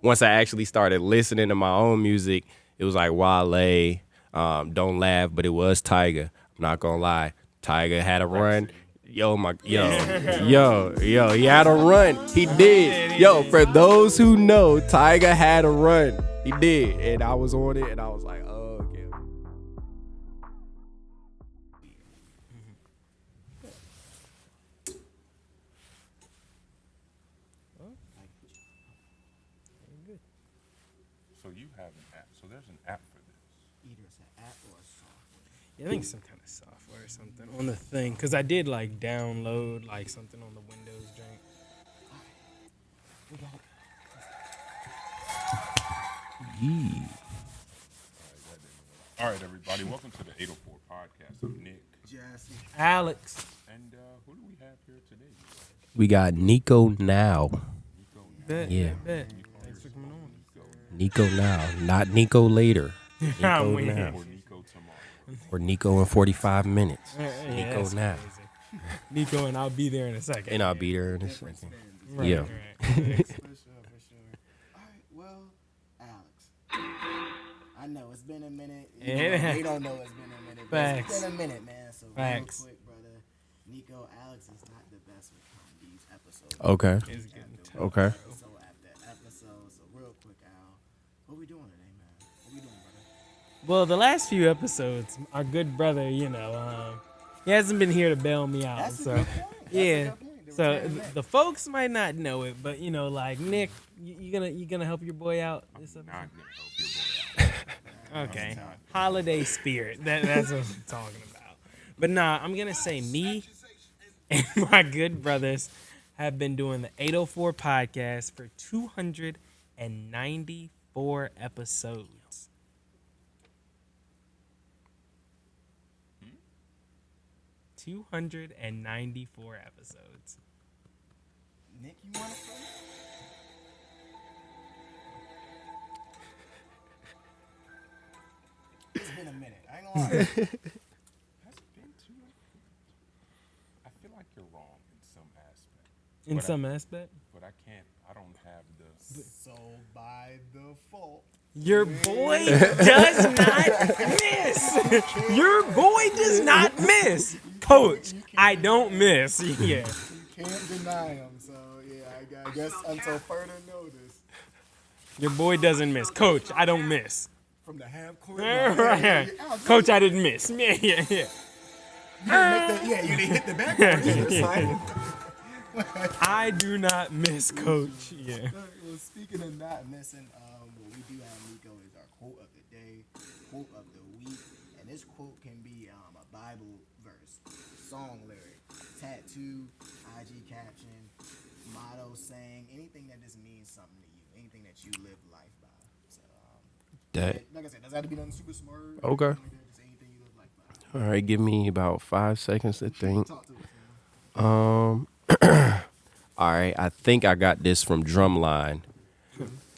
once I actually started listening to my own music, it was like Wale, Don't Laugh, but it was Tyga. I'm not gonna lie, Tyga had a run. Yo, he had a run. He did. Yo, for those who know, Tyga had a run. He did, and I was on it, and I was like, oh, okay. So you have an app. So there's an app for this. Either it's an app or a software. Yeah, I think some kind of software or something on the thing. Because I did like download like something on the Windows drink. We got it. All right, everybody. Welcome to the 804 podcast. I'm Nick. Jesse. Alex. And who do we have here today? We got NichoNOW. Bet, Yeah. bet. Thanks for coming on. NichoNOW, not Nico later. I'm weak. NichoNOW. Or Nico tomorrow. Or Nico in 45 minutes. Yeah, NichoNOW. that's crazy. Nico, and I'll be there in a second. And I'll be there in a second. Right, Yeah. right. For sure. All right, well, Alex, I know it's been a minute. They don't know it's been a minute. But Facts. It's been a minute, man. So Facts. real quick, brother, Nicho, Alex is not the best with these episodes. Okay. It's getting tough. Okay. So after episode, so real quick, Al, what we doing today, man? What we doing, brother? Well, the last few episodes, our good brother, he hasn't been here to bail me out. That's a So, good point. That's a yeah. good point. The So return man. the folks might not know it, but like Nick, you gonna help your boy out this episode? Not gonna help your boy out. Okay. Holiday spirit. That's what I'm talking about. But nah, I'm gonna say me and my good brothers have been doing the 804 podcast for 294 episodes. Hmm? 294 episodes. Nick, you want to play? It's been a minute. I ain't gonna lie. Has it been too? I feel like you're wrong in some aspect. In But some aspect. But I don't have the. So by default, Your boy does not miss. Your boy does not miss. Coach, I don't miss. Yeah. you can't deny him. So yeah, I guess until further notice, Your boy doesn't miss. Coach, I don't miss. from the half court. Right. Coach, I didn't miss. Yeah. You didn't hit the backboard either, son. I do not miss, Coach. Yeah. Well, speaking of not missing, what we do have, Nicho, is our quote of the day, quote of the week, and this quote can be a Bible verse, song lyric, tattoo, IG caption, motto, saying, anything that just means something to you, anything that you live life by. So, That. like I said, doesn't have to be nothing super smart. Okay. Just anything you live life by. All right, give me about 5 seconds to think. Talk to us, man. All right, I think I got this from Drumline.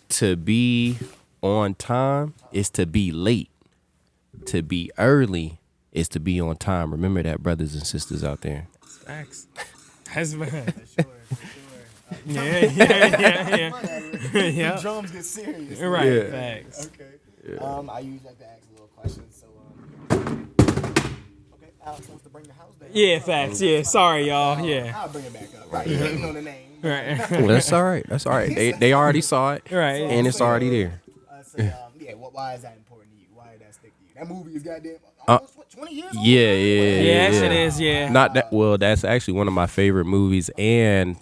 To be on time is to be late. To be early is to be on time. Remember that, brothers and sisters out there. Facts. That's bad. For sure. Yeah. The Yeah. drums get serious. Right. Yeah. Facts. Okay. I usually like to ask a little question. So, okay, Alex wants to bring the house down. Yeah. Facts. Yeah. Sorry, y'all. Yeah. I'll bring it back up. Right. You know the name. Right. Well, that's all right. That's all right. They already saw it, Right. and it's already there. Why is that important to you? Why did that stick to you? That movie is goddamn almost 20 years old. Yeah. Yeah. That shit is. Yeah. Not that well. That's actually one of my favorite movies, and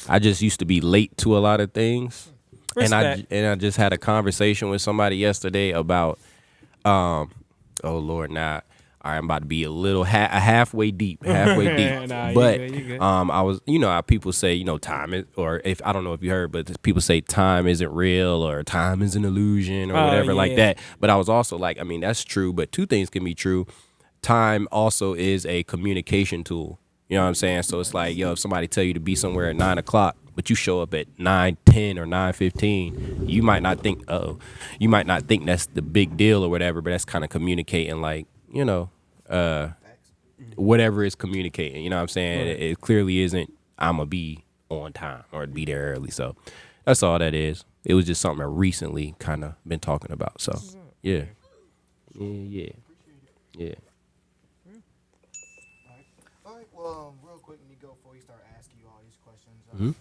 I just used to be late to a lot of things. Respect. And I just had a conversation with somebody yesterday about, oh Lord, now I'm about to be a little halfway deep, Nah, but you good. I was, how people say, time is, or if I don't know if you heard, but people say time isn't real or time is an illusion or whatever like yeah. that. But I was also like, that's true, but two things can be true. Time also is a communication tool. You know what I'm saying? So it's like, if somebody tell you to be somewhere at 9 o'clock, but you show up at 9:10 or 9:15, you might not think that's the big deal or whatever, but that's kind of communicating like, whatever is communicating. You know what I'm saying? Right. It clearly isn't I'm going to be on time or be there early. So that's all that is. it was just something I recently kind of been talking about. So yeah. Yeah. All right. Well, real quick, Nico, before we start asking you all these questions, real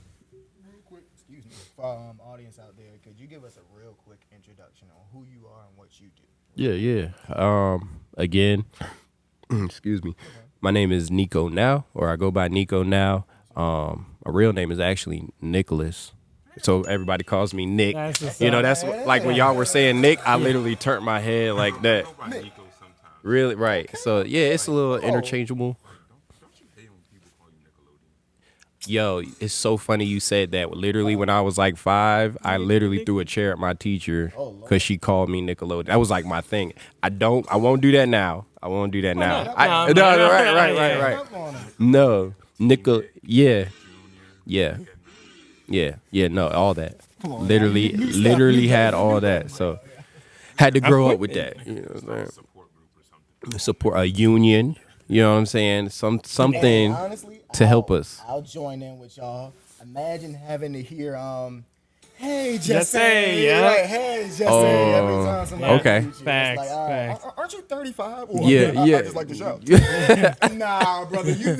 quick, excuse me, for audience out there, could you give us a real quick introduction on who you are and what you do? Yeah. Again, excuse me. My name is NichoNOW, or I go by NichoNOW. My real name is actually Nicholas. So everybody calls me Nick. That's what's You know, up. that's what, like when y'all were saying Nick, I literally turned my head like that. Go by Nico sometimes. Really, right. So yeah, it's a little interchangeable. Don't you hate when people call you Nickelodeon? Yo, it's so funny you said that. Literally, when I was like 5, I literally threw a chair at my teacher because she called me Nickelodeon. That was like my thing. I won't do that now. I won't do that now. Right. No, yeah, no, all that. Literally had all that. So had to grow up with that. You know what I'm saying? Support group or something. Support a union. You know what I'm saying? Something And honestly, to help us. I'll join in with y'all. Imagine having to hear, hey, Jesse. Jesse, yeah. Right, hey, Jesse. Every time somebody okay. meets you, Facts, it's facts. Aren't you 35? Or, Yeah. I just like the show. Nah, brother. You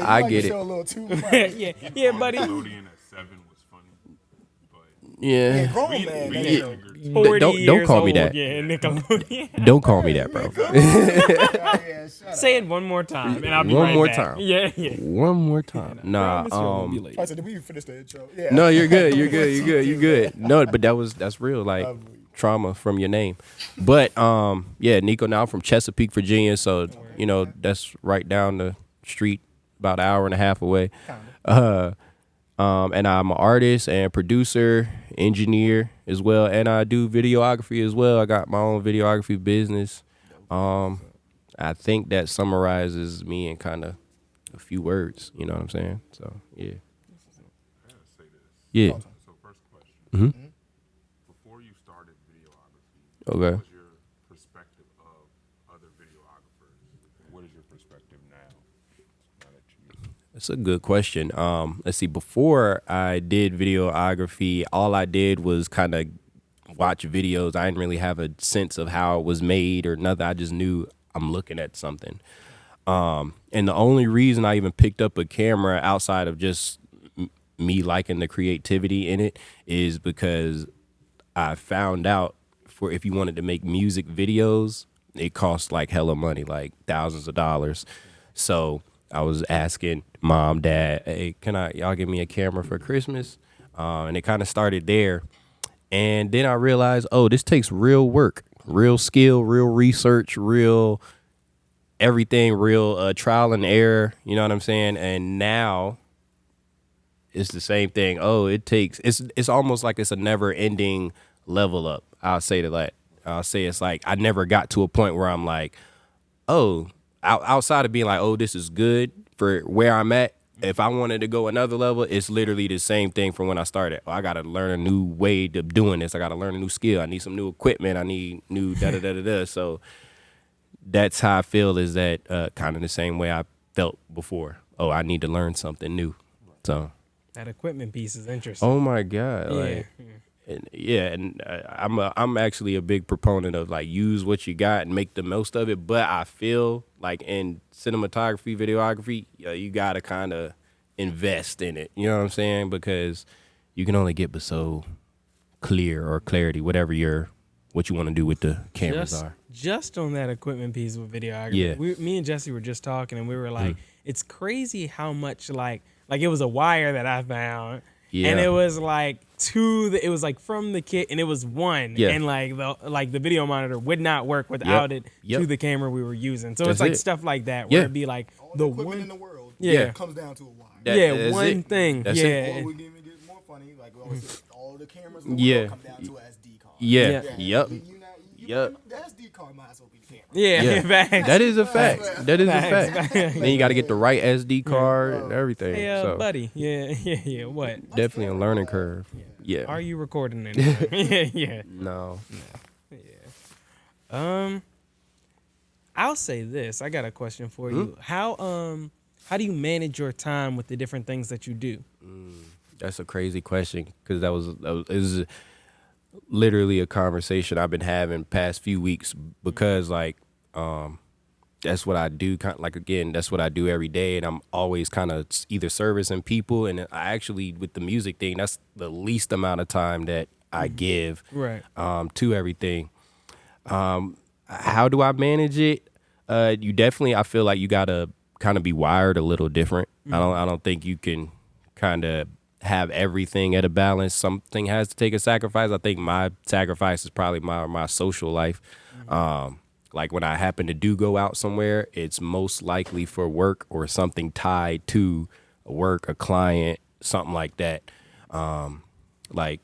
I like get the it. show a little too much. yeah, buddy. Nickelodeon at 7 was funny, but Yeah. Grown man. we that younger. is- 40 Don't years call me old, that. Yeah, Nickelodeon. Don't call me that, bro. Yeah, shut up. Say it one more time, and I'll be One right more back. time. Yeah. One more time. Nah. I said, did we finish the intro? Yeah. No, you're good. You're good. No, but that's real. Like trauma from your name. But yeah, NichoNOW from Chesapeake, Virginia. So you know that's right down the street, about an hour and a half away. And I'm an artist and producer, engineer as well, and I do videography as well. I got my own videography business. I think that summarizes me in kind of a few words. You know what I'm saying? So yeah. I gotta say this. Yeah. So first question. Mhm. Before you started videography, Okay. what was your perspective of other videographers? What is your perspective now? Now that you That's a good question. Let's see. Before I did videography, all I did was kind of watch videos. I didn't really have a sense of how it was made or nothing. I just knew I'm looking at something. And the only reason I even picked up a camera outside of just me liking the creativity in it is because I found out for if you wanted to make music videos, it costs like hella money, like thousands of dollars. So I was asking mom, dad, hey, y'all give me a camera for Christmas? And it kind of started there. And then I realized, oh, this takes real work, real skill, real research, real everything, real trial and error. You know what I'm saying? And now it's the same thing. Oh, it's almost like it's a never ending level up. I'll say it's like I never got to a point where I'm like, oh, outside of being like, oh, this is good for where I'm at. If I wanted to go another level, it's literally the same thing from when I started. Oh, I got to learn a new way of doing this. I got to learn a new skill. I need some new equipment. I need new da-da-da-da-da. So that's how I feel is that kind of the same way I felt before. Oh, I need to learn something new. So. That equipment piece is interesting. Oh, my God. Yeah. Like, and I'm actually a big proponent of like use what you got and make the most of it. But I feel like in cinematography, videography, you gotta kind of invest in it. You know what I'm saying? Because you can only get but so clear or clarity, whatever what you want to do with the cameras are. Just on that equipment piece with videography. Yeah. Me and Jesse were just talking, and we were like, it's crazy how much like it was a wire that I found. Yeah. And it was like it was like from the kit, and it was one, Yeah. and like the video monitor would not work without it to the camera we were using. So That's it's like it. stuff like that where Yeah. it'd be like All the equipment one, in the world comes down to a wire. That's one it. thing, That's yeah. it. Or we can even get more funny, like we always say, all the cameras in the Yeah. world come down to an SD card. Yeah. Yeah. Yep. Yep. The SD card might as well be the camera. Yeah, facts. That is a fact. That is a Facts. fact. Then you got to get the right SD card and everything. Hey, so buddy. Yeah. What? definitely a learning curve. Yeah. Are you recording anything? Yeah. No. I'll say this. I got a question for you. How do you manage your time with the different things that you do? That's a crazy question because that was it was literally a conversation I've been having past few weeks because like that's what I do. Kind like again, that's what I do every day, and I'm always kind of either servicing people, and I actually with the music thing, that's the least amount of time that I give Right. to everything. How do I manage it? You definitely, I feel like you gotta kind of be wired a little different. I don't think you can kind of have everything at a balance. Something has to take a sacrifice. I think my sacrifice is probably my social life. Like when I happen to do go out somewhere, it's most likely for work or something tied to work, a client, something like that. Like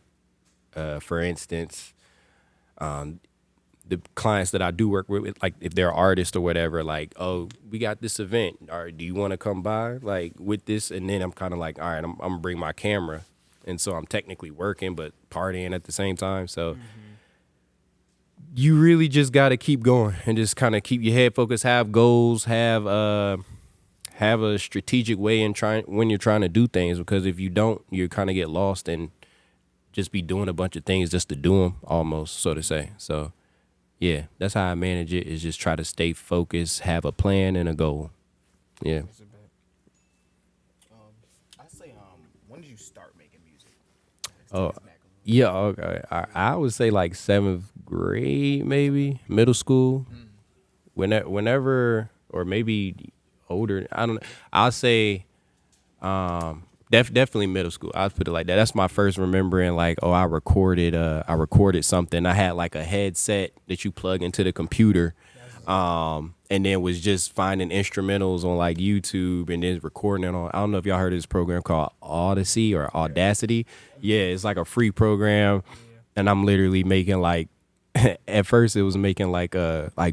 for instance, the clients that I do work with, like if they're artists or whatever, like, oh, we got this event, or do you want to come by, like with this? And then I'm kind of like, all right, I'm gonna bring my camera, and so I'm technically working but partying at the same time. So you really just got to keep going and just kind of keep your head focused, have goals, have a strategic way in trying when you're trying to do things, because if you don't, you kind of get lost and just be doing a bunch of things just to do them, almost, so to say. So yeah, that's how I manage it, is just try to stay focused, have a plan and a goal. Yeah. I say, when did you start making music? Oh, yeah, okay. I would say like 7th grade, maybe middle school. Whenever, or maybe older. I don't know. I'll say, definitely middle school. I'll put it like that. That's my first remembering. Like, oh, I recorded something. I had like a headset that you plug into the computer, and then was just finding instrumentals on like YouTube and then recording it on. I don't know if y'all heard of this program called Odyssey or Audacity. Yeah, it's like a free program, and I'm literally making like. At first, it was making like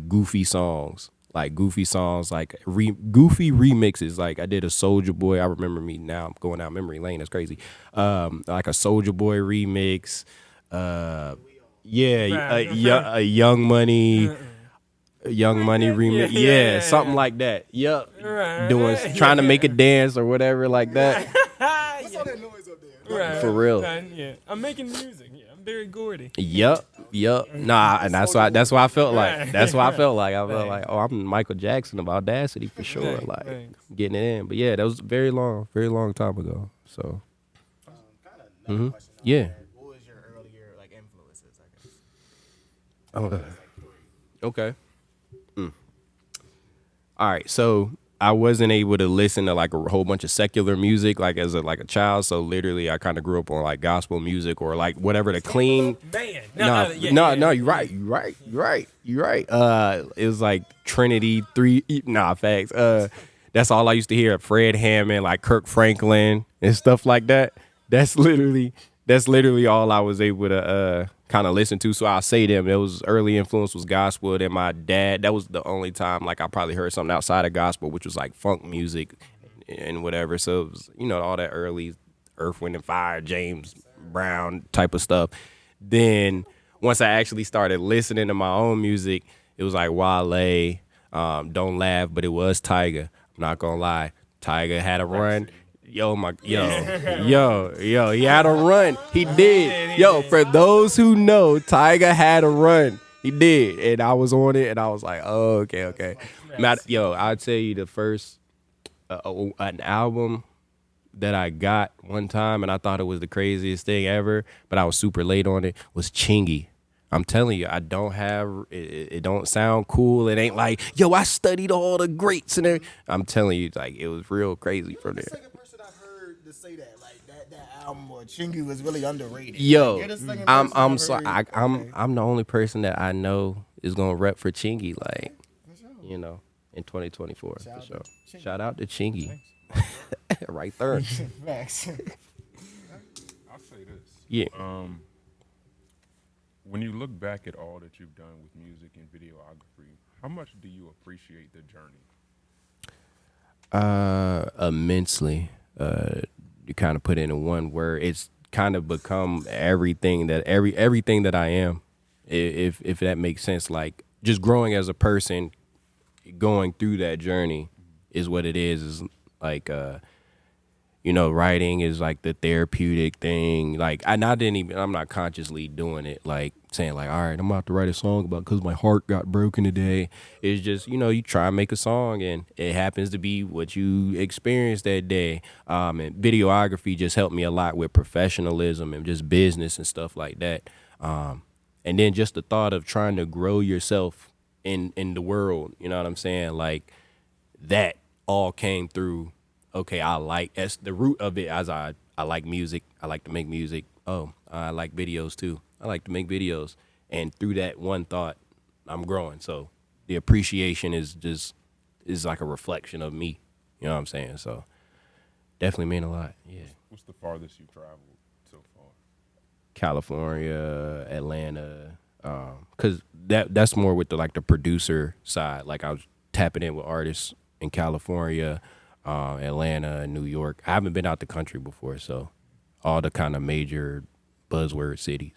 goofy songs, like goofy remixes. Like I did a Soulja Boy. I remember me now. I'm going down memory lane. That's crazy. Like a Soulja Boy remix. A Young Money. Young Money remix, something like that. Yep, trying to make a dance or whatever like that. What's all that noise up there? Right. For real. Yeah, I'm making music. Yeah, I'm very Gordy. Yep. Nah, and that's why I felt like. That's why I felt like. I felt like, oh, I'm Michael Jackson of Audacity for sure. Like getting it in. But yeah, that was very long time ago. So. Kind of another question. Yeah. That. What was your earlier like influences? I guess. Okay. All right, so I wasn't able to listen to like a whole bunch of secular music like as a child. So literally, I kind of grew up on like gospel music or like whatever the clean. Man, No, you're right. It was like Trinity 3. Facts. That's all I used to hear. Fred Hammond, like Kirk Franklin and stuff like that. That's literally all I was able to kind of listen to. So I'll say them. It was early influence was gospel. Then my dad, that was the only time like I probably heard something outside of gospel, which was like funk music and whatever. So it was, all that early Earth, Wind and Fire, James Brown type of stuff. Then once I actually started listening to my own music, it was like Wale, Don't Laugh, but it was Tyga. I'm not gonna lie. Tyga had a run. He had a run. He did. For those who know, Tyga had a run. He did. And I was on it, and I was like, oh, okay. I'll tell you the first, an album that I got one time, and I thought it was the craziest thing ever, but I was super late on it, was Chingy. I'm telling you, I don't have, it don't sound cool. It ain't like, I studied all the greats and everything. I'm telling you, like, it was real crazy from there. To say that, like that album or Chingy was really underrated. I'm sorry. I'm the only person that I know is gonna rep for Chingy, like, in 2024 for sure. Shout out to Chingy, right there. Facts. I'll say this. Yeah. When you look back at all that you've done with music and videography, how much do you appreciate the journey? Immensely. You kind of put it in one word. It's kind of become everything that I am, if that makes sense. Like just growing as a person, going through that journey is what it is. Is like you know, writing is like the therapeutic thing. Like I'm not consciously doing it, like saying like, all right, I'm about to write a song about because my heart got broken today. It's just, you know, you try and make a song and it happens to be what you experienced that day. And videography just helped me a lot with professionalism and just business and stuff like that. And then just the thought of trying to grow yourself in the world, you know what I'm saying? Like that all came through. Okay, that's the root of it. As I like music, I like to make music. Oh, I like videos too. I like to make videos, and through that one thought, I'm growing. So the appreciation is like a reflection of me. You know what I'm saying? So definitely mean a lot. Yeah. What's the farthest you've traveled so far? California, Atlanta, because that's more with the producer side. Like I was tapping in with artists in California. Atlanta, New York. I haven't been out the country before, so all the kind of major buzzword cities.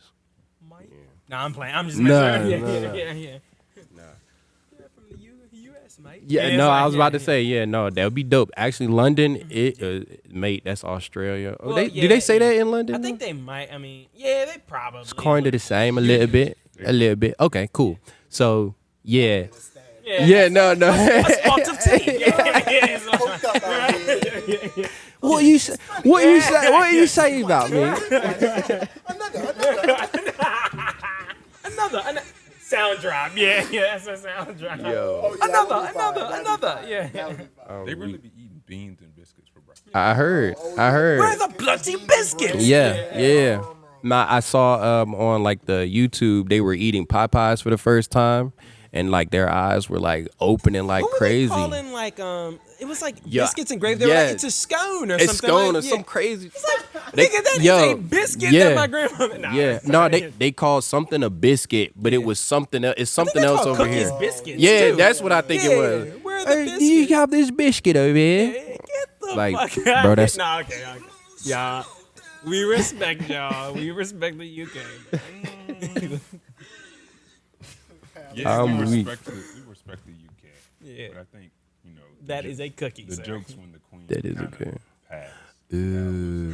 Mike? Nah, I'm playing. I'm just Nah, messing. nah. Yeah. Nah. Yeah, from the U.S., Mike. Yeah, it's no, like, I was about to say, yeah, no, that would be dope. Actually, London, mate, that's Australia. Oh, Well, do they say that in London? I think they might. I mean, yeah, they probably. It's kind of the same, a little bit. Okay, cool. So, yeah. Yeah, no. A spot of tea. Yeah. Hooked up out here. What you say? What you say about me? Another sound drop. Yeah, that's a sound drop. Yo, Oh, yeah, that would be fine. Another. Yeah. That would be fine. They really be eating beans and biscuits for breakfast. I heard. Where's the bloody biscuits? Yeah. I saw on like the YouTube they were eating Popeyes for the first time, and like their eyes were like opening like What were crazy. they calling like it was like Yeah. biscuits and gravy. They were Yeah. like it's a scone or It's something. scone like, or some crazy. Nigga, that is a biscuit that my grandmother. Nah, Yeah, no, they called something a biscuit, but it was something else. It's I think something they else called over cookies here. biscuits. Yeah, too. that's what I think it was. Where are the Hey, biscuits? you have this biscuit over here. Get the Like, fuck out. bro, that's- Nah, okay. Y'all, we respect y'all. We respect the UK. Yeah, I'm we weak. respect the UK. Yeah. But I think, you know, That is a cookie, the sir. jokes when the queen That is kinda okay. passed. Ooh,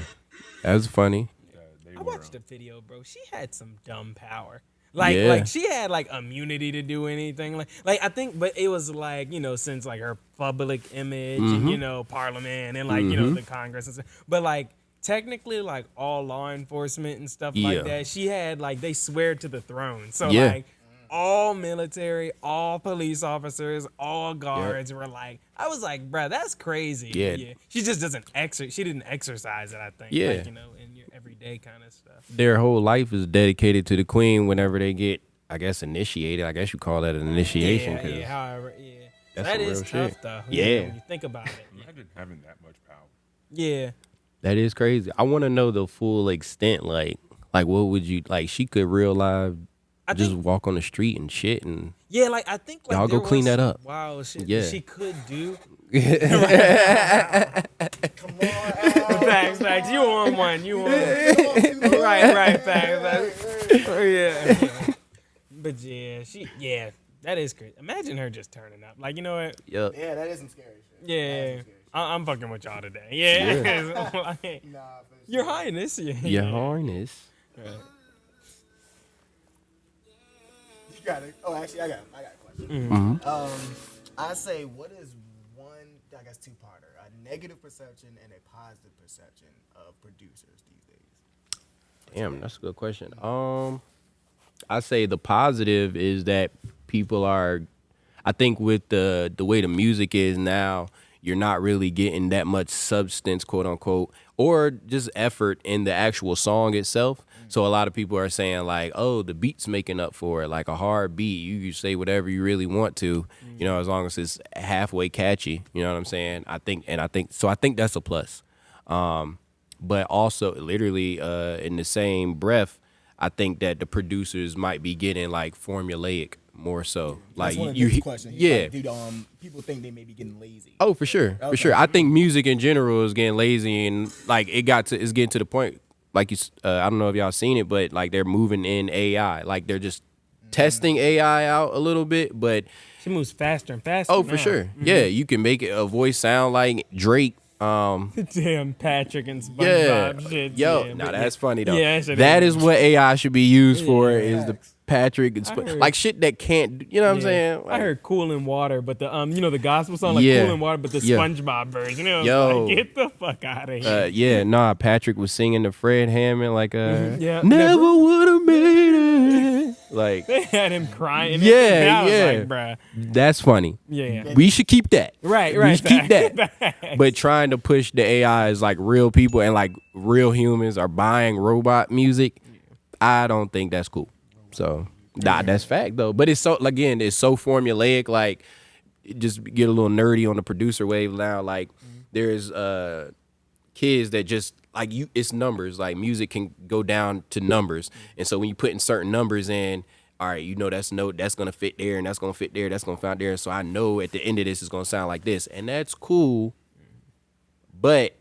that was funny. They I were, watched the video, bro. She had some dumb power. Like she had like immunity to do anything. Like I think, but it was like, you know, since like her public image and, you know, Parliament and like, you know, the Congress and stuff. But like technically like all law enforcement and stuff Yeah. like that, she had like they swear to the throne. So Yeah. like all military, all police officers, all guards were like, I was like, bruh, that's crazy. Yeah. She just doesn't she didn't exercise it, I think. Yeah. Like, you know, in your everyday kind of stuff. Their whole life is dedicated to the queen whenever they get, I guess, initiated. I guess you call that an initiation. 'Cause however, yeah. that's That some is real tough, shit. though. Yeah. When you think about it. imagine having that much power. Yeah. that is crazy. I want to know the full extent. Like what would you, like she could real life I just think, walk on the street and shit and yeah, like, I think, like, Y'all go there clean was that up. Wow, shit. Yeah. She could do. Come on, Al. Facts. You on one. Right, facts. Yeah. But yeah, that is crazy. Imagine her just turning up. Like, you know what? Yep. Yeah, that is some scary shit. Yeah. That is some scary shit. I'm fucking with y'all today. Yeah. Like, Nah, for Your sure. Highness. Yeah. Your Highness. Right. You got it. Oh, actually, I got a question. Mm-hmm. I say, what is one, I guess, two-parter, a negative perception and a positive perception of producers these days? Damn, that's a good question. I say the positive is that people are, I think with the way the music is now, you're not really getting that much substance, quote unquote, or just effort in the actual song itself. So a lot of people are saying like, oh, the beat's making up for it, like a hard beat. You can say whatever you really want to, you know, as long as it's halfway catchy. You know what I'm saying? I think that's a plus. But also, literally, in the same breath, I think that the producers might be getting like formulaic more so. Like That's one of you, the questions. yeah. Like, dude, people think they may be getting lazy. Oh, for sure, for Okay. sure. I think music in general is getting lazy, and like it's getting to the point. Like I don't know if y'all seen it, but like they're moving in AI. Like they're just testing AI out a little bit, but She moves faster and faster. oh, for now. sure, yeah, you can make it a voice sound like Drake Damn Patrick and Yeah, SpongeBob shit. yo, yeah, now but that's funny though. Yeah, that shit that is- is what AI should be used for. Yeah. Is the Patrick and heard- like shit that can't. You know what I'm Yeah. saying? I Like, heard "Cool in Water," but the the gospel song like Yeah. "Cool in Water," but the Yeah. SpongeBob version. It was Yo. like, get the fuck out of here. yeah, nah. Patrick was singing to Fred Hammond like, Yeah, never never- would have made it. Like, They had him crying. Yeah, and I was yeah. like, bruh. that's funny. Yeah. We should keep that. Right. We should keep that. But trying to push the AI as like real people and like real humans are buying robot music, I don't think that's cool. So that's fact though. But it's so again, it's so formulaic. Like, just get a little nerdy on the producer wave now. Like, there's kids that just like you. It's numbers. Like, music can go down to numbers, and so when you put in certain numbers in. All right, you know that's gonna fit there, and that's gonna fit there, that's gonna fit there. So I know at the end of this it's gonna sound like this, and that's cool. But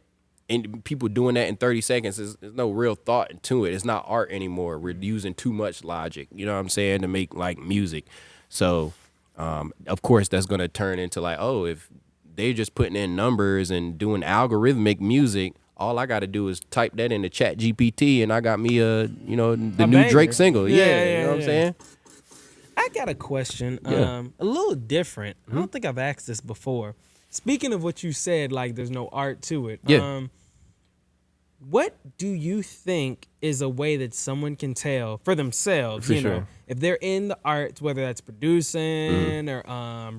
and people doing that in 30 seconds there's no real thought into it. It's not art anymore. We're using too much logic, you know what I'm saying, to make like music. So of course that's gonna turn into like, oh, if they're just putting in numbers and doing algorithmic music, all I got to do is type that into Chat GPT, and I got me the new banger. Drake single. Yeah, You know what I'm yeah. saying? I got a question, Yeah. a little different. I don't think I've asked this before. Speaking of what you said, like there's no art to it. Yeah. What do you think is a way that someone can tell for themselves, For you know, sure. if they're in the arts, whether that's producing or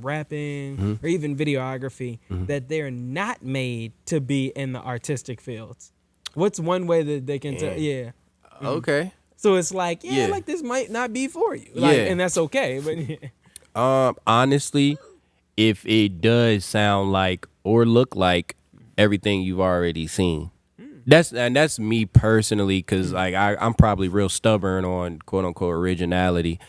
rapping or even videography, that they're not made to be in the artistic fields? What's one way that they can tell? Yeah. Okay. So it's like, Yeah. like this might not be for you. Like, Yeah. and that's okay. But Honestly, if it does sound like or look like everything you've already seen, that's me personally, because like I'm probably real stubborn on quote unquote originality,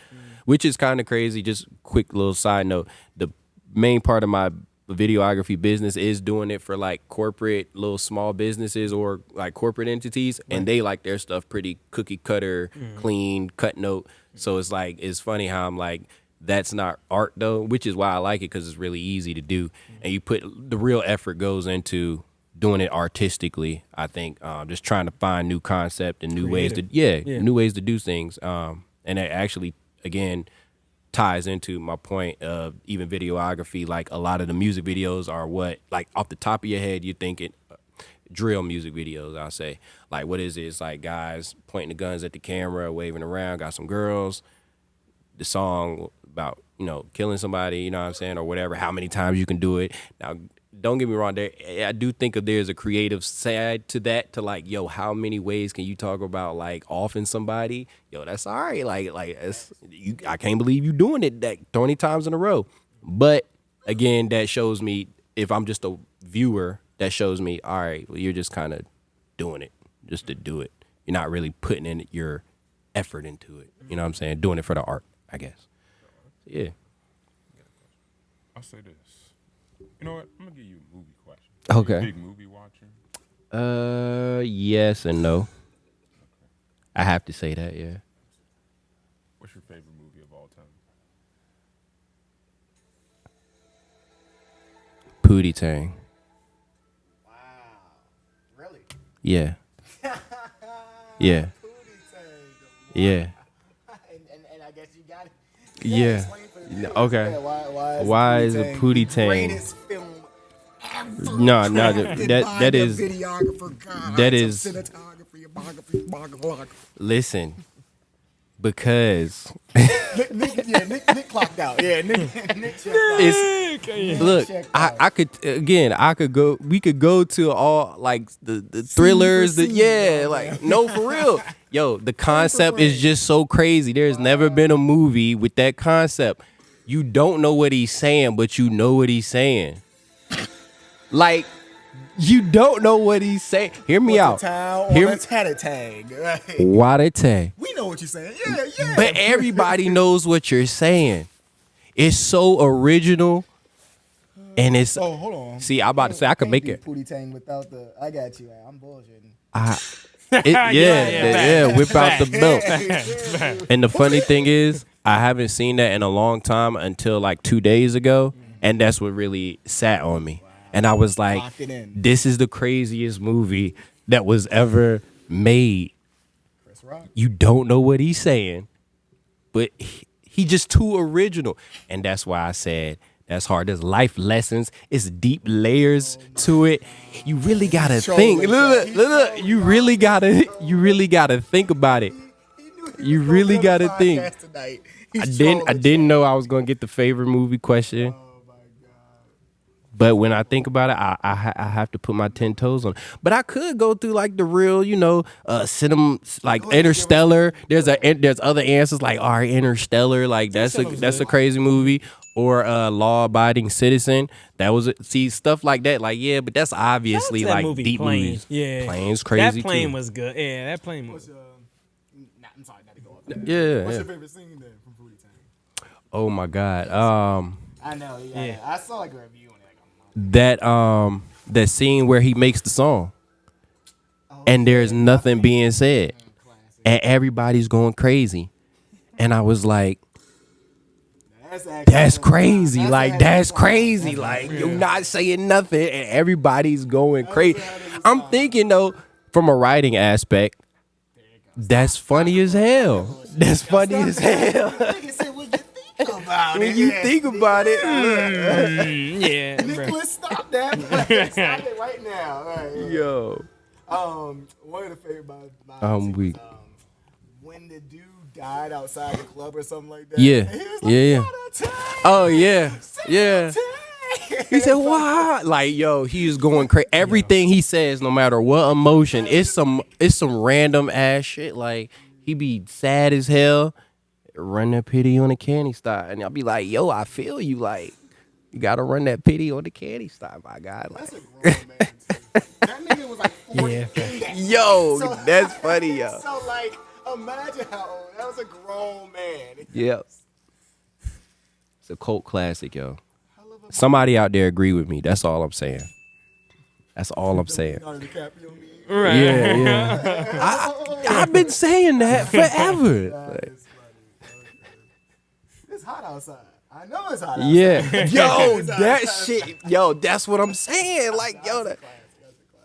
which is kind of crazy. Just quick little side note: the main part of my videography business is doing it for like corporate little small businesses or like corporate entities, and they like their stuff pretty cookie cutter, clean, cut note. So it's like, it's funny how I'm like, that's not art though, which is why I like it, because it's really easy to do, and you put the real effort goes into doing it artistically. I think just trying to find new concept and new ways to new ways to do things, and it actually again ties into my point of even videography. Like, a lot of the music videos are what, like, off the top of your head you're thinking drill music videos. I'll say, like, what is it? It's like guys pointing the guns at the camera, waving around, got some girls, the song about killing somebody, you know what I'm saying, or whatever, how many times you can do it. Now, don't get me wrong, I do think there's a creative side to that, to like, yo, how many ways can you talk about like offing somebody? Yo, that's all right. Like I can't believe you doing it that 20 times in a row. But again, that shows me, if I'm just a viewer, that shows me, all right, well, you're just kind of doing it just to do it. You're not really putting in your effort into it. You know what I'm saying? Doing it for the art, I guess. Yeah. I'll say this. You know what? I'm gonna give you a movie question. Okay. You a big movie watcher? Yes and no. I have to say that, yeah. What's your favorite movie of all time? Pootie Tang. Wow. Really? Yeah. Yeah. Pootie Tang. Yeah. And I guess you got it. Yeah. Okay. Why is a Pootie Tang? Greatest film ever. No, crafted that by the is videographer gods that of is- cinematography. Listen, because Nick clocked out. Yeah, Nick checked out. it's look, Check I could go. We could go to all like the thrillers. scene, Like, no, for real. Yo, the concept is just so crazy. There's never been a movie with that concept. You don't know what he's saying, but you know what he's saying. Like, you don't know what he's saying. Hear me out. Hear me. Tag. Right? Why they tag? We know what you're saying. Yeah. But everybody knows what you're saying. It's so original, and it's. Oh, hold on. See, I'm about to say I could Can't make do it. Pootie Tang without the. I got you. I'm bullshitting. Whip out the belt. And the funny thing is, I haven't seen that in a long time until like 2 days ago, and that's what really sat on me. And I was like, Locked it in. this is the craziest movie that was ever made. Chris Rock. You don't know what he's saying, but he just too original. And that's why I said that's hard. There's life lessons. It's deep layers to it. You really gotta think. Look, you really gotta think about it. You really gotta think. I didn't know I was gonna get the favorite movie question. But when I think about it, I have to put my 10 toes on. But I could go through like the real, cinema, like Interstellar. There's other answers like, all right, Interstellar, like that's a crazy movie. Or Law Abiding Citizen. That was see stuff like that. Like but that's obviously That like movie, deep Plane. movies. Yeah, Plane's crazy. That plane too. was good. Yeah, that plane was. I'm sorry, not to go off that. Yeah. What's yeah. your favorite scene then from Fruity Tank? Oh my God. I know. Yeah. I saw like a review on it. That scene where he makes the song, and there's nothing being said, and everybody's going crazy, and I was like, that's crazy. That's crazy. Like, you're not saying nothing and everybody's going crazy. I'm thinking, though, from a writing aspect, that's funny as hell. That's funny as hell. When you think about it, Yeah, bro. Nicholas, stop that. Stop it right now. Right. yo. One of the favorite I'm weak. when the dude died outside the club or something like that. Yeah. And he was like, Yeah. "Shoutouts." Oh, yeah. He said, "Why?" Like, yo, he is going crazy. Everything he says, no matter what emotion, it's some random ass shit. Like, he be sad as hell. Run that pity on the candy stop, and I'll be like, "Yo, I feel you. Like, you gotta run that pity on the candy stop, my God." Like, That's a grown man, too. That nigga was like 48. yo, So- that's funny, yo. So, like, imagine how old. That was a grown man. Yep. It's a cult classic, yo. Somebody out there agree with me. That's all I'm saying. That's all I'm saying. Leonardo DiCaprio meme. Right. Yeah. I've been saying that forever. That is funny. Okay. It's hot outside. I know it's hot outside. Yeah. Yo, that shit. Yo, that's what I'm saying. Like, yo,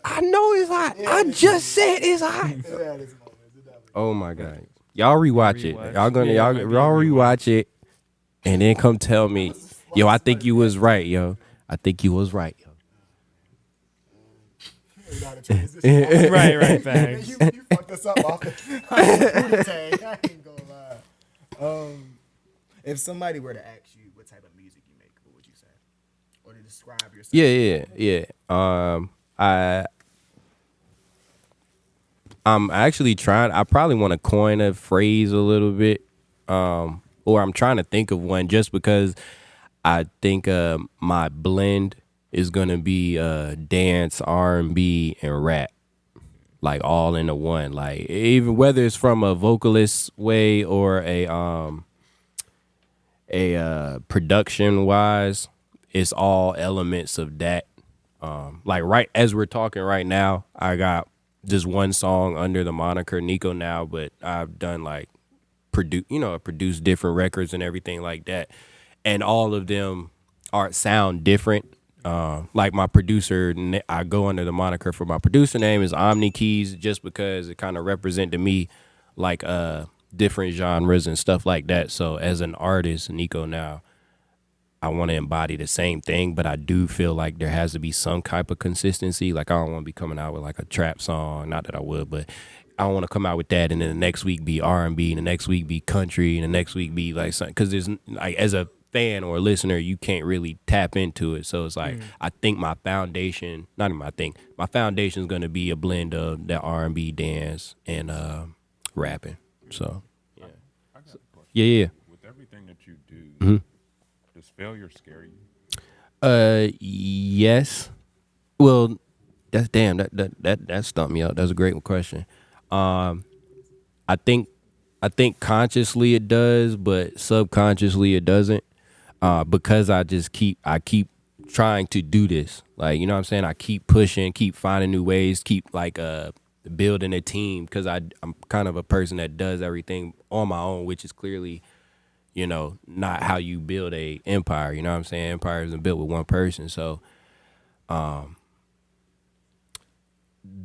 I know it's hot. I just said it's hot. It had its moments. It definitely- Oh my God. Y'all rewatch it. Y'all gonna Yeah, y'all might be rewatch it and then come tell me, yo, I think you was right, yo. I think you was right, yo. You gotta transition. Right, facts. You fucked us up off the Fruity Tank. I ain't gonna lie. If somebody were to ask you what type of music you make, what would you say? Or to describe yourself? Yeah. I'm actually trying. I probably want to coin a phrase a little bit, or I'm trying to think of one just because I think my blend is gonna be dance, R&B, and rap, like all into one. Like even whether it's from a vocalist way or a production wise, it's all elements of that. Like right as we're talking right now, I got just one song under the moniker NichoNOW, but I've done like produced different records and everything like that, and all of them sound different. Like my producer, I go under the moniker for my producer name is Omni Keys, just because it kind of represent to me like different genres and stuff like that. So as an artist, NichoNOW, I want to embody the same thing, but I do feel like there has to be some type of consistency. Like I don't want to be coming out with like a trap song, not that I would, but I don't want to come out with that and then the next week be R&B and the next week be country and the next week be like something, because there's like as a fan or a listener, you can't really tap into it. So it's like I think my foundation, not even I think, my foundation is going to be a blend of that R&B, dance, and rapping. So I got a question. yeah. With everything that you do, does failure scare you? Yes. Well, that's damn. That stumped me up. That's a great question. I think consciously it does, but subconsciously it doesn't. Because I keep trying to do this. Like, you know what I'm saying? I keep pushing, keep finding new ways, keep like building a team, because I'm kind of a person that does everything on my own, which is clearly, not how you build a empire. You know what I'm saying? Empire isn't built with one person. So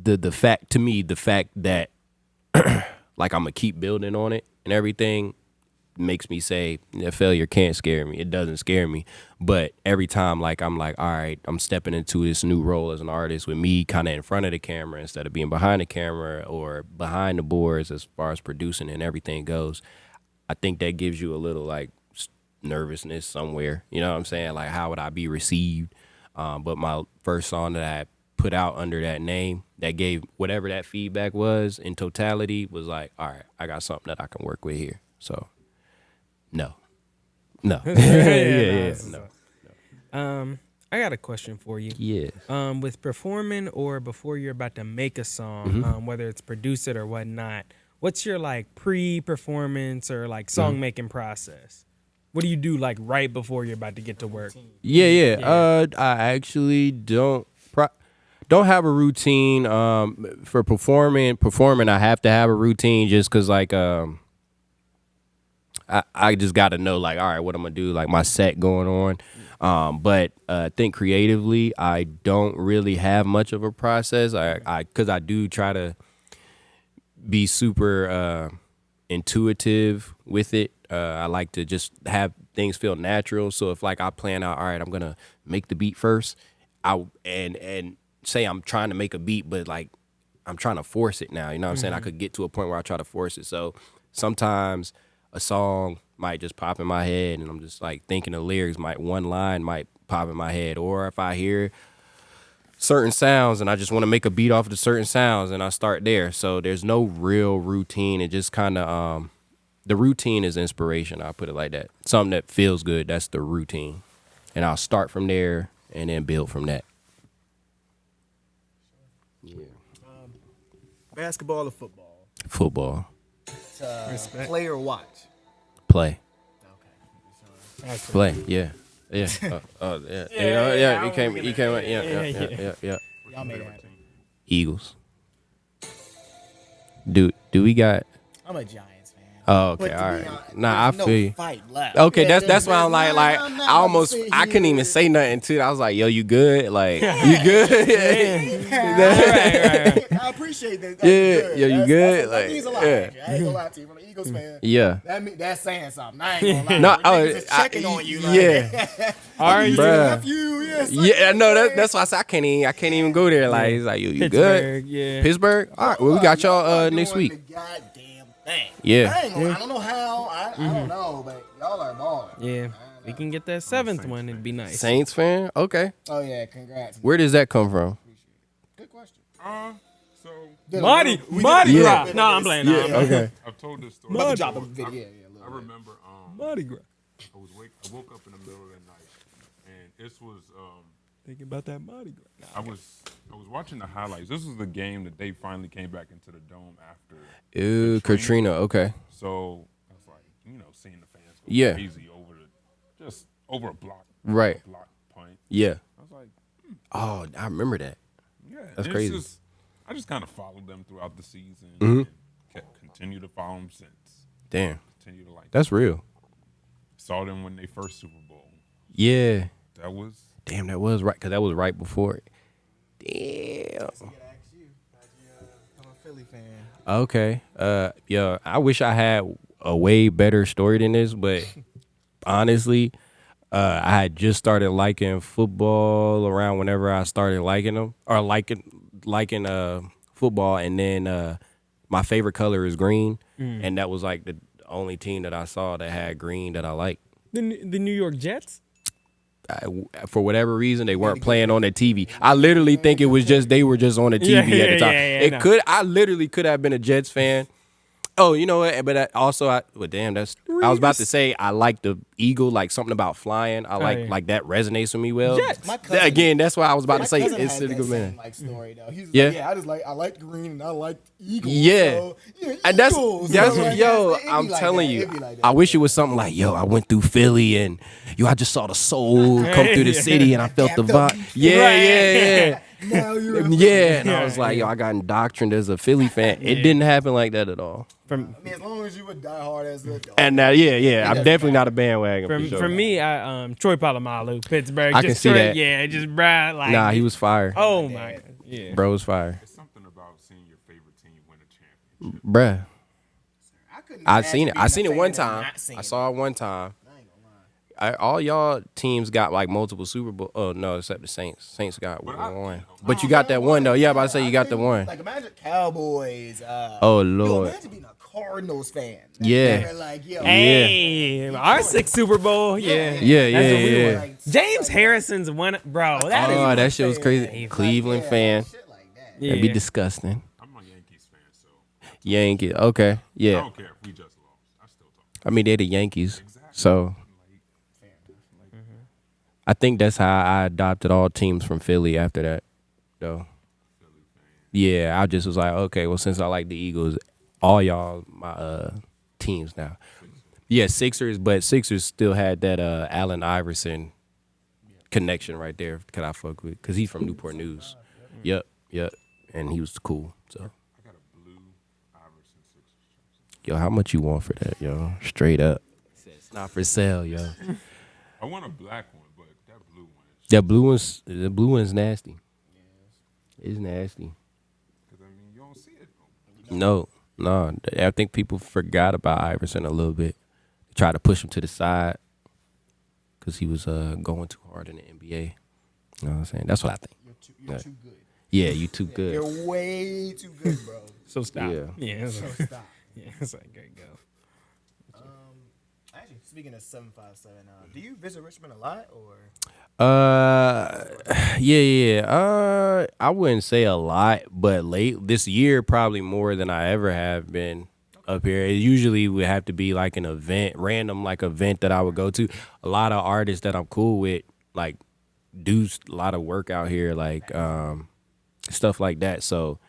the fact that like I'm gonna keep building on it and everything makes me say failure can't scare me. It doesn't scare me. But every time like I'm like, all right, I'm stepping into this new role as an artist with me kind of in front of the camera instead of being behind the camera or behind the boards as far as producing and everything goes. I think that gives you a little like nervousness somewhere. You know what I'm saying? Like, how would I be received? But my first song that I put out under that name that gave whatever that feedback was in totality was like, all right, I got something that I can work with here. So no. No. I got a question for you. Yeah. With performing or before you're about to make a song, whether it's produce it or whatnot, what's your like pre-performance or like song making process? What do you do like right before you're about to get to work? Yeah. I actually don't have a routine. For performing, I have to have a routine just because like I just got to know like, all right, what I'm gonna do, like my set going on. But I think creatively, I don't really have much of a process. Because I do try to be super intuitive with it. I like to just have things feel natural. So if like I plan out, all right, I'm gonna make the beat first, and say I'm trying to make a beat, but like I'm trying to force it now. You know what I'm saying? I could get to a point where I try to force it. So sometimes a song might just pop in my head, and I'm just like thinking the lyrics. One line might pop in my head, or if I hear certain sounds and I just want to make a beat off of the certain sounds, and I start there. So there's no real routine. It just kind of the routine is inspiration. I'll put it like that. Something that feels good. That's the routine, and I'll start from there and then build from that. Yeah. Basketball or football? Football. Play or watch? Play. Okay. Play. Yeah. Yeah. Yeah. He came. Yeah. Y'all made it happen. Eagles. Do we got? I'm a Giants fan. Oh, okay, But to all be right. honest, Nah, I there's feel you. no fight left. Okay, Yeah, that's why I'm like I couldn't even say nothing to it. I was like, yo, you good? Like, you good? Right. I appreciate that. Yeah, you good? That Like, means a lot. yeah. Actually. I ain't gonna lie to you. From an Eagles fan, Yeah. that's saying something. I ain't gonna lie. No, Niggas is checking on you. Like, yeah. Are you Bruh. nephew? Yes. Yeah, no, that's why I said I can't even go there. Like, he's like, you good? Pittsburgh, yeah. Pittsburgh? All right, well, we got y'all next doing week. The goddamn thing. Yeah. I ain't gonna, I don't know how. I don't know, but y'all are balling. Yeah. We can get that seventh one. It'd be nice. Saints fan? Okay. Oh yeah, congrats. Where does that come from? Good question. So Mardi Gras. No, I'm playing. No, I'm playing. Okay. I've told this story. About to drop a video. Yeah, a little I bit. remember Mardi Gras. I woke up in the middle of the night, and this was Thinking about that Mardi Gras. I was watching the highlights. This was the game that they finally came back into the dome after. Ew, Katrina. Okay. So I was like, seeing the fans go Yeah. crazy over a block. Right. A block punt. Yeah. I was like, Oh, I remember that. yeah. That's it's crazy. I just kind of followed them throughout the season Mm-hmm. and continue to follow them since. Damn. Continue to like. That's real. Saw them when they first Super Bowl. Yeah. That was. Damn, that was right, because that was right before it. Damn. I gotta ask you. I'm a Philly fan. Okay. Yeah, I wish I had a way better story than this, but honestly, I had just started liking football around whenever I started liking them, or liking football, and then my favorite color is green, and that was like the only team that I saw that had green that I liked. The New York Jets? For whatever reason, they weren't playing on the TV. I literally think it was just they were just on the TV at the time. I literally could have been a Jets fan. Oh, you know what? But I was about to say I like the eagle, like something about flying. I like that resonates with me well. Jets. My cousin- Again, that's why I was about to My say cousin it's had a that good same, man. like story though. He's Yeah. I like green and I like eagles. Yeah. So, And that's Eagles. yo, So, like, it'd be I'm like telling that. you, It'd be like that. I wish it was something like, yo, I went through Philly and I just saw the soul come through the city and I felt the vibe. Yeah, Right. yeah. Now you're Yeah, and I was like, yo, I got indoctrined as a Philly fan. It didn't happen like that at all. I mean, as long as you would die hard as a dog. And now, yeah, I'm definitely not a bandwagon for sure. For me, I Troy Polamalu, Pittsburgh. I can see that. Yeah, just Brad. Like, Nah, he was fire. Oh my God. Yeah. Bro was fire. It's something about seeing your favorite team win a championship. Bruh. I seen it. imagine I seen being it a one fan and time. not seeing I saw it one time. I ain't gonna lie. All y'all teams got like multiple Super Bowl. Oh no, except the Saints. Saints got But one. But you got that one though. Yeah, about to say you got the one. Like imagine Cowboys. Oh Yo, Lord. imagine being a Cardinals fan. Yeah. They're like, yo, Hey, our sixth Super Bowl. Yeah. Yeah, That's what we yeah. want. James Harrison's one, bro. That is Oh, that shit was fan. crazy. Cleveland fan. Shit like that. yeah. That'd be disgusting. I'm a Yankees fan, so Yankee. Okay. I Yeah. don't care if we just lost. I still talk. I mean, they're the Yankees. Exactly. So I think that's how I adopted all teams from Philly after that, though. Yeah, I just was like, okay, well, since I like the Eagles, all y'all my teams now. Yeah, Sixers, but Sixers still had that Allen Iverson connection right there. Could I fuck with? Because he's from Newport News. Yep, and he was cool. So, I got a blue Iverson Sixers jersey. yo, how much you want for that, yo? Straight up. It's not for sale, yo. I want a black one, but that blue one is. The blue one's nasty. It's nasty. Because, I mean, you don't see it. No. I think people forgot about Iverson a little bit. They tried to push him to the side because he was going too hard in the NBA. You know what I'm saying? That's what I think. You're too good. Yeah, you too good. You're way too good, bro. So stop. Yeah. Yeah. So So, stop. yeah. It's like, there you go. Actually, speaking of 757, do you visit Richmond a lot or? Yeah. I wouldn't say a lot, but this year probably more than I ever have been up here. It usually would have to be like an event, random like event that I would go to. A lot of artists that I'm cool with, like, do a lot of work out here, like stuff like that. So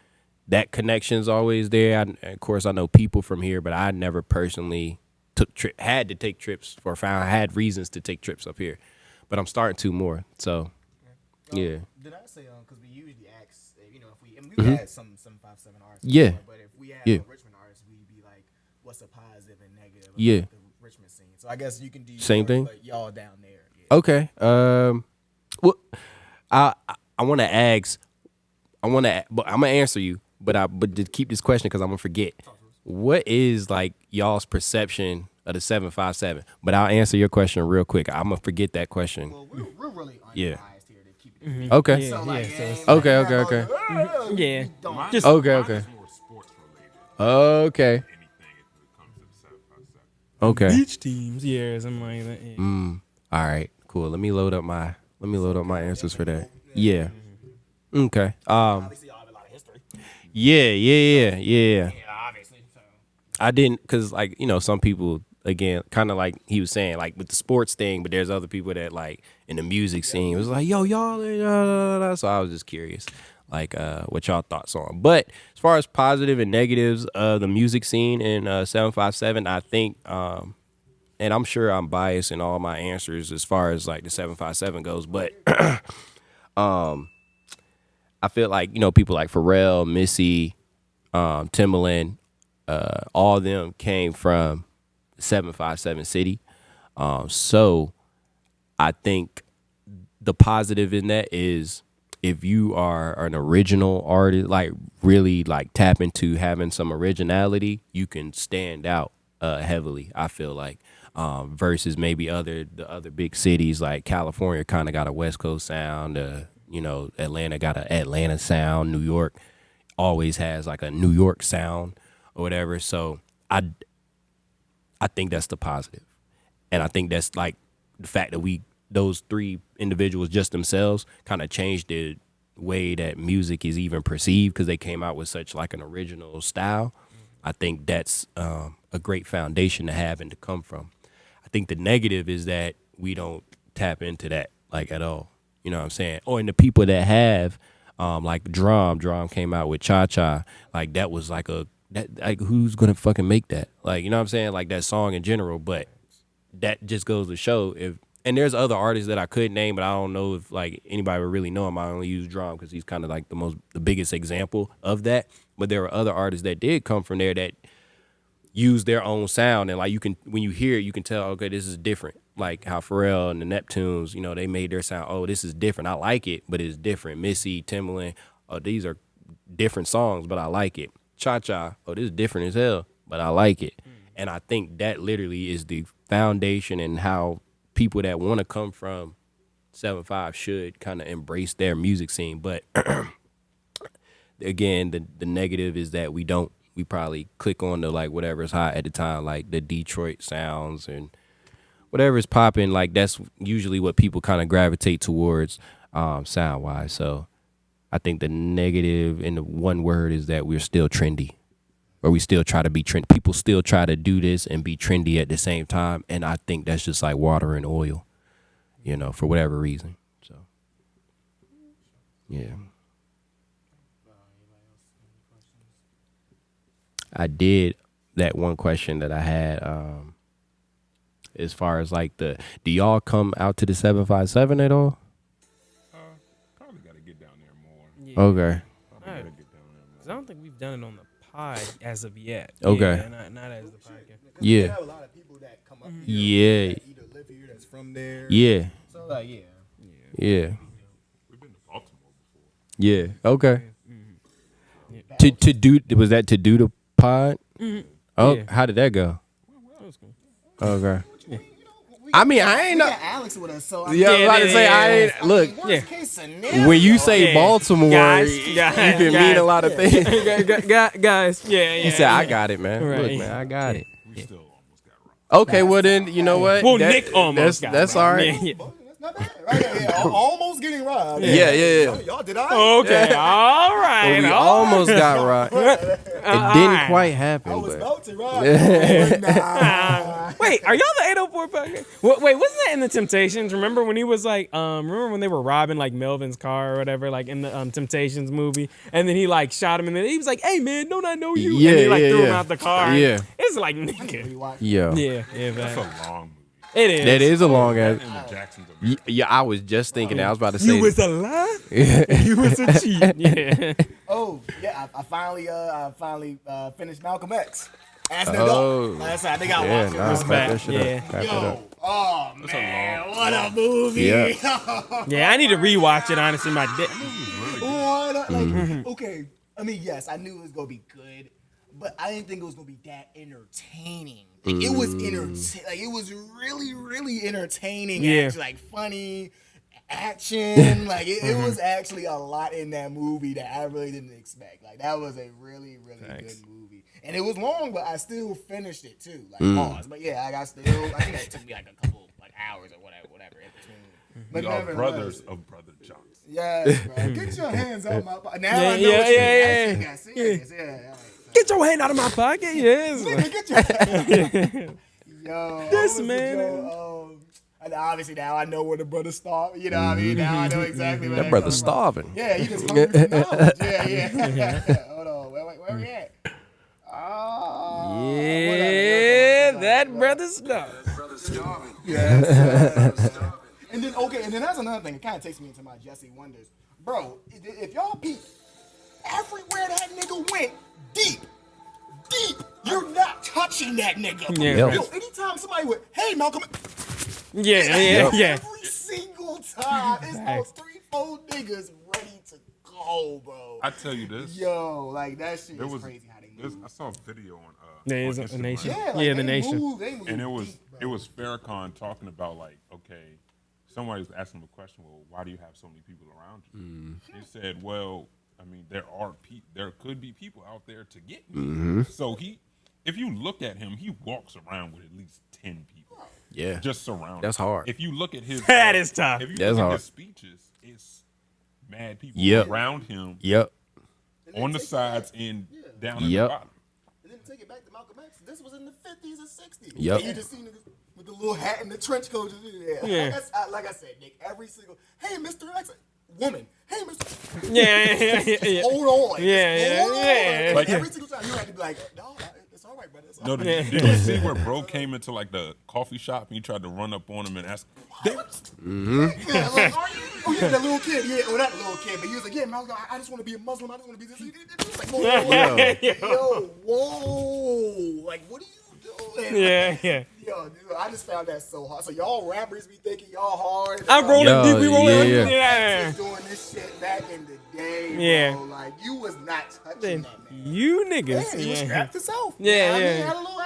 that connection's always there. Of course, I know people from here, but I never personally had to take trips or had reasons to take trips up here. But I'm starting to more. So yeah. Did I say because we usually ask, if we and we've had some 757 artists. Yeah. Before, but if we had Yeah. a Richmond artist, we'd be like, what's a positive and negative about Yeah. the Richmond scene? So I guess you can do Same yours, thing? but y'all down there. Yeah. Okay. Well, I want to ask. But I'm gonna answer you. But to keep this question because I'm gonna forget. What is like y'all's perception of the 757? But I'll answer your question real quick. I'm gonna forget that question. Well, we're really unbiased Yeah. here to keep it. Okay. So like, yeah, so it it's- ain't like Okay, you okay, have okay. all the, Yeah. don't. Just Okay, Mine okay. is more sports related. Okay. Anything if it comes to the 757. Okay. beach teams. Yeah, something like that. Yeah. All right. Cool. Let me load up my answers for that. Yeah. Okay. Obviously, y'all have a lot of history. Yeah. Yeah, obviously. So. I didn't, cause like, some people, again, kind of like he was saying, like with the sports thing, but there's other people that like in the music scene, it was like, yo, y'all, so I was just curious, like, what y'all thoughts on. But as far as positive and negatives of the music scene in 757, I think, and I'm sure I'm biased in all my answers as far as like the 757 goes, but I feel like, people like Pharrell, Missy, Timbaland, all of them came from 757 City. So I think the positive in that is if you are an original artist, like really like tap into having some originality, you can stand out heavily, I feel like, versus maybe the other big cities like California kind of got a West Coast sound, Atlanta got an Atlanta sound, New York always has like a New York sound or whatever. So I think that's the positive. And I think that's like the fact that those three individuals just themselves kind of changed the way that music is even perceived because they came out with such like an original style. I think that's a great foundation to have and to come from. I think the negative is that we don't tap into that like at all. You know what I'm saying? Or in the people that have, like Drum came out with Cha Cha, like that was like who's gonna fucking make that? Like, you know what I'm saying? Like that song in general, but that just goes to show And there's other artists that I could name, but I don't know if like anybody would really know him. I only use Drum because he's kind of like the biggest example of that. But there were other artists that did come from there that use their own sound, and like when you hear it, you can tell, okay, this is different. Like how Pharrell and the Neptunes, you know, they made their sound. Oh, this is different. I like it, but it's different. Missy, Timbaland, oh, these are different songs, but I like it. Cha Cha, oh, this is different as hell, but I like it. And I think that literally is the foundation and how people that want to come from 7-5 should kind of embrace their music scene. But again, the negative is that we don't. We probably click on the like whatever's hot at the time, like the Detroit sounds and whatever's popping. Like that's usually what people kind of gravitate towards sound wise. So I think the negative in the one word is that we're still trendy, or we still try to be trend. People still try to do this and be trendy at the same time, and I think that's just like water and oil, you know, for whatever reason. So yeah. I did that one question that I had as far as like do y'all come out to the 757 at all? Probably got to get down there more. Yeah. Okay. Probably got to get down there more. 'Cause I don't think we've done it on the pod as of yet. Okay. Yeah, not as the podcast. Because we Yeah. have a lot of people that come up here Yeah. that either live here, that's from there. Yeah. So like, yeah. Yeah. We've been to Baltimore before. Yeah. Okay. To do was that to do the pod? Oh, Yeah. how did that go? That was cool. Okay. We I mean, I ain't we know. got Alex with us, so I Yeah, I was about to say I yeah. ain't look. worst case scenario. When you say Yeah. Baltimore, Guys, you guys, can mean guys. a lot of things. Guys, yeah. He said, "I got it, man. Right. Look, man, I got it." We still almost got robbed. Okay, well then, you know what? Well, That- Nick almost got that's it. all right. Yeah. That's not bad, right? Yeah, almost getting robbed. Yeah, yeah. Y'all did all right. Okay, all right. We all almost got right. It didn't quite I happen, was but about to rob. Nah. Wait, are y'all the 804 podcast? Wait, wasn't that in the Temptations? Remember when he was like, remember when they were robbing like Melvin's car or whatever, like in the Temptations movie, and then he like shot him, and then he was like, "Hey man, don't I know you?" Yeah, and he like yeah, threw him yeah. out the car. Yeah. It's like nigga. yo, Yeah, That's man. a long movie. It is. that is a long ass. And the Jacksons are Yeah, I was just thinking that. I was about to say. You was a lie. You was a cheat. Yeah. Oh yeah, I finally finished Malcom X. Ask them Oh. Last time they got Yeah, watched it. nah, Respect. clap that shit Yeah. up. Clap that up. Yo, oh man, what a movie! Yeah. Yeah, I need to rewatch it. Honestly, my dick. What a, like, Mm-hmm. okay. I mean, yes, I knew it was gonna be good, but I didn't think it was gonna be that entertaining. Like it was Like it was really, really entertaining. Yeah. Actually, like funny action. Like it was actually a lot in that movie that I really didn't expect. Like that was a really, really good movie. And it was long, but I still finished it too. Like pause. But yeah, I think that took me like a couple like hours or whatever in between. But We are nevertheless, brothers of Brother Johnson. yes, bro. Get your hands out my pocket. Now Yeah, I know yeah, what you yeah, mean. yeah. That's serious. Yeah. Get your hand out of my pocket. Yes. Nigga, get your Yo, This what was man. the joke? And obviously now I know where the brother starved. You know what I mean? Now I know exactly where That brother's comes from. starving. Yeah, he just hungry for knowledge. Yeah. Hold on. Where we at? Oh, Yeah, that brother's stuff. And then that's another thing. It kind of takes me into my Jesse Wonders. Bro, if y'all peep, everywhere that nigga went, deep, you're not touching that nigga. Yeah. Yo, anytime somebody would, hey, Malcolm, Yeah. every single time, it's those 3-4 niggas ready to go, bro. I tell you this. Yo, like that shit There is was, crazy how they move. I saw a video on There is on a Instagram. nation. Yeah, like Yeah, the they nation. move And it was deep, bro. it was Farrakhan talking about like, okay, somebody was asking him a question. Well, why do you have so many people around you? He said, well, I mean, there could be people out there to get me. So if you look at him, he walks around with at least 10 people. Yeah. Just surrounded. That's hard. If you look at his That is tough. If you That's look at hard. his speeches, it's mad people Yep. around him Yep. on the sides and down at the Yep. bottom. And then take it back to Malcolm X. This was in the 50s and 60s. Yep. And you just see niggas with the little hat and the trench coat. Yeah. Like I said, Nick, every single, hey, Mr. X, woman, hey, Mr. Yeah. Hold on. Yeah, Just hold yeah. on. Like- Every single time you had to be like, no, it's all right, brother. It's No, did you see where bro came into like the coffee shop and he tried to run up on him and ask? Yeah, like, oh yeah, that little kid. Yeah, well, not the little kid, but he was like, yeah, man, I just want to be a Muslim. I just want to be this. He was like, whoa, whoa, like, what are you doing? Yeah. Yo, dude, I just found that so hard. So y'all rappers be thinking y'all hard. I'm rolling deep. We rolling. Yeah. Just doing this shit back in the day, bro. Like, you was not touching that, man. You niggas. Yeah, he was strapped himself. Yeah. Had a little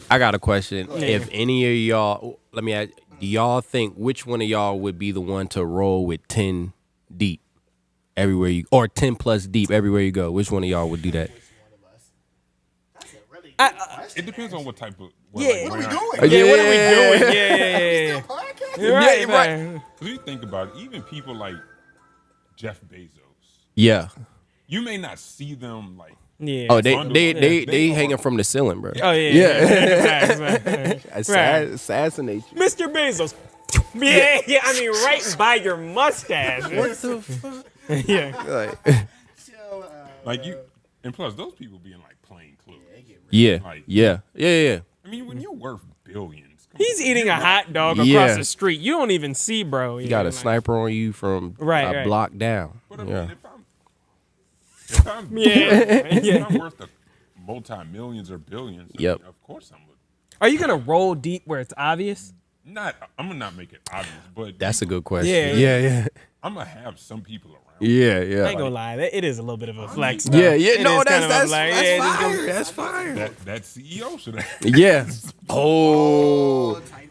I got a question. If any of y'all, let me ask, do y'all think which one of y'all would be the one to roll with 10 deep everywhere you, or 10 plus deep everywhere you go? Which one of y'all would do that? It depends on what type of. What are we doing? What are we doing? Yeah. Right. Because you think about it, even people like Jeff Bezos. Yeah. You may not see them like. Yeah. Oh, they hanging from the ceiling, bro. Oh yeah. Assassinate you. Mr. Bezos. Yeah. I mean, right by your mustache. What the fuck? Yeah. Like you, and plus those people be in like plain clothes. Yeah. Like, yeah. I mean, when you're worth billions, He's eating a hot dog across the street. You don't even see, bro. You got a sniper on you from a block down. But I mean, if I'm if I'm worth the multi-millions or billions, I mean, of course I'm. Are you gonna roll deep where it's obvious? I'm gonna not make it obvious, but that's a good question. Yeah. I'm gonna have some people around. Yeah. I ain't gonna lie, it is a little bit of a flex. Yeah. No, that's fire. That's fire. That CEO should have. Yeah.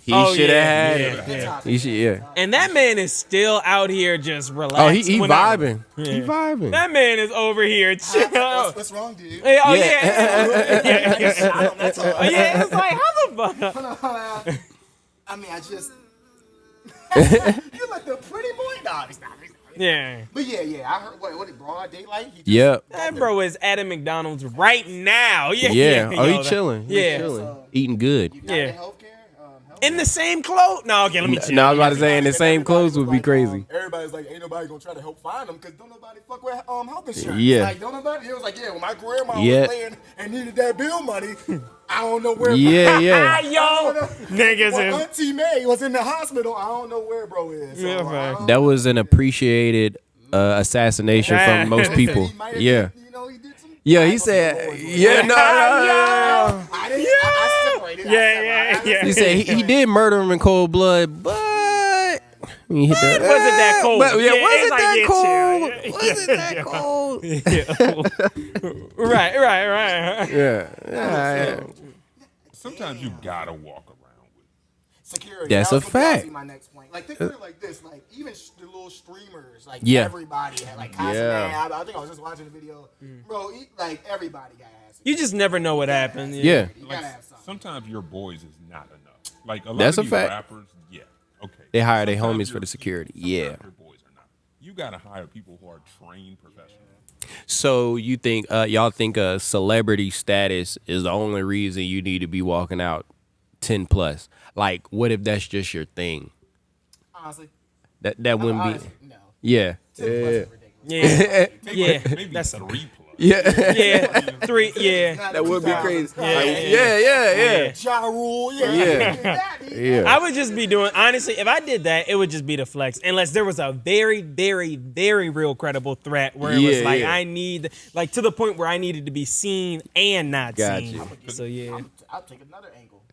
He should have had it. He should, And that man is still out here just relaxed. Oh, he vibing. He vibing. That man is over here chill. What's wrong, dude? Yeah. It's like, how the fuck? I mean, I just. You like the pretty boy? Nah, he's not. Yeah. But yeah, I heard what broad daylight? That bro is at a McDonald's right now. Yeah. Oh, he chilling. Yeah. Chilling. Eating good. You got the healthcare? In the same clothes? No, okay, let me chill. No, I was about to say in the same clothes would be crazy. Everybody's like, ain't nobody gonna try to help find them because don't nobody fuck with health insurance. Yeah. Like, don't nobody. It was like, when my grandma was laying and needed that bill money, I don't know where. Yeah. Yo, niggas is. Auntie May was in the hospital. I don't know where bro is. So, that was an appreciated assassination from most people. Yeah. Yeah, he said, no. Yeah. He said he did murder him in cold blood, but he hit that. Was it that cold? Was it that cold? Right. Yeah. Sometimes you gotta walk around with security. That's a fact. My next point. Like, think of it like this. Like, even the little streamers, like everybody had like I think I was just watching the video, bro. Like everybody got ass. You just never know what happens. Yeah. You gotta have something. Sometimes your boys is not enough. Like a lot That's of a these fact. rappers, okay. They hire their Sometimes homies for the security. Yeah. Your boys are not. You gotta hire people who are trained professionals. So you think y'all think celebrity status is the only reason you need to be walking out 10 plus? Like, what if that's just your thing? Honestly, that wouldn't be. No. Yeah. 10 plus Yeah. Maybe That's 3 plus. Yeah. 3. Yeah. That would be crazy. Yeah. Ja Rule. Yeah. I would just be doing, honestly, if I did that, it would just be the flex. Unless there was a very, very, very real credible threat where it was like, I need, like to the point where I needed to be seen and not seen. So, I'll take another angle.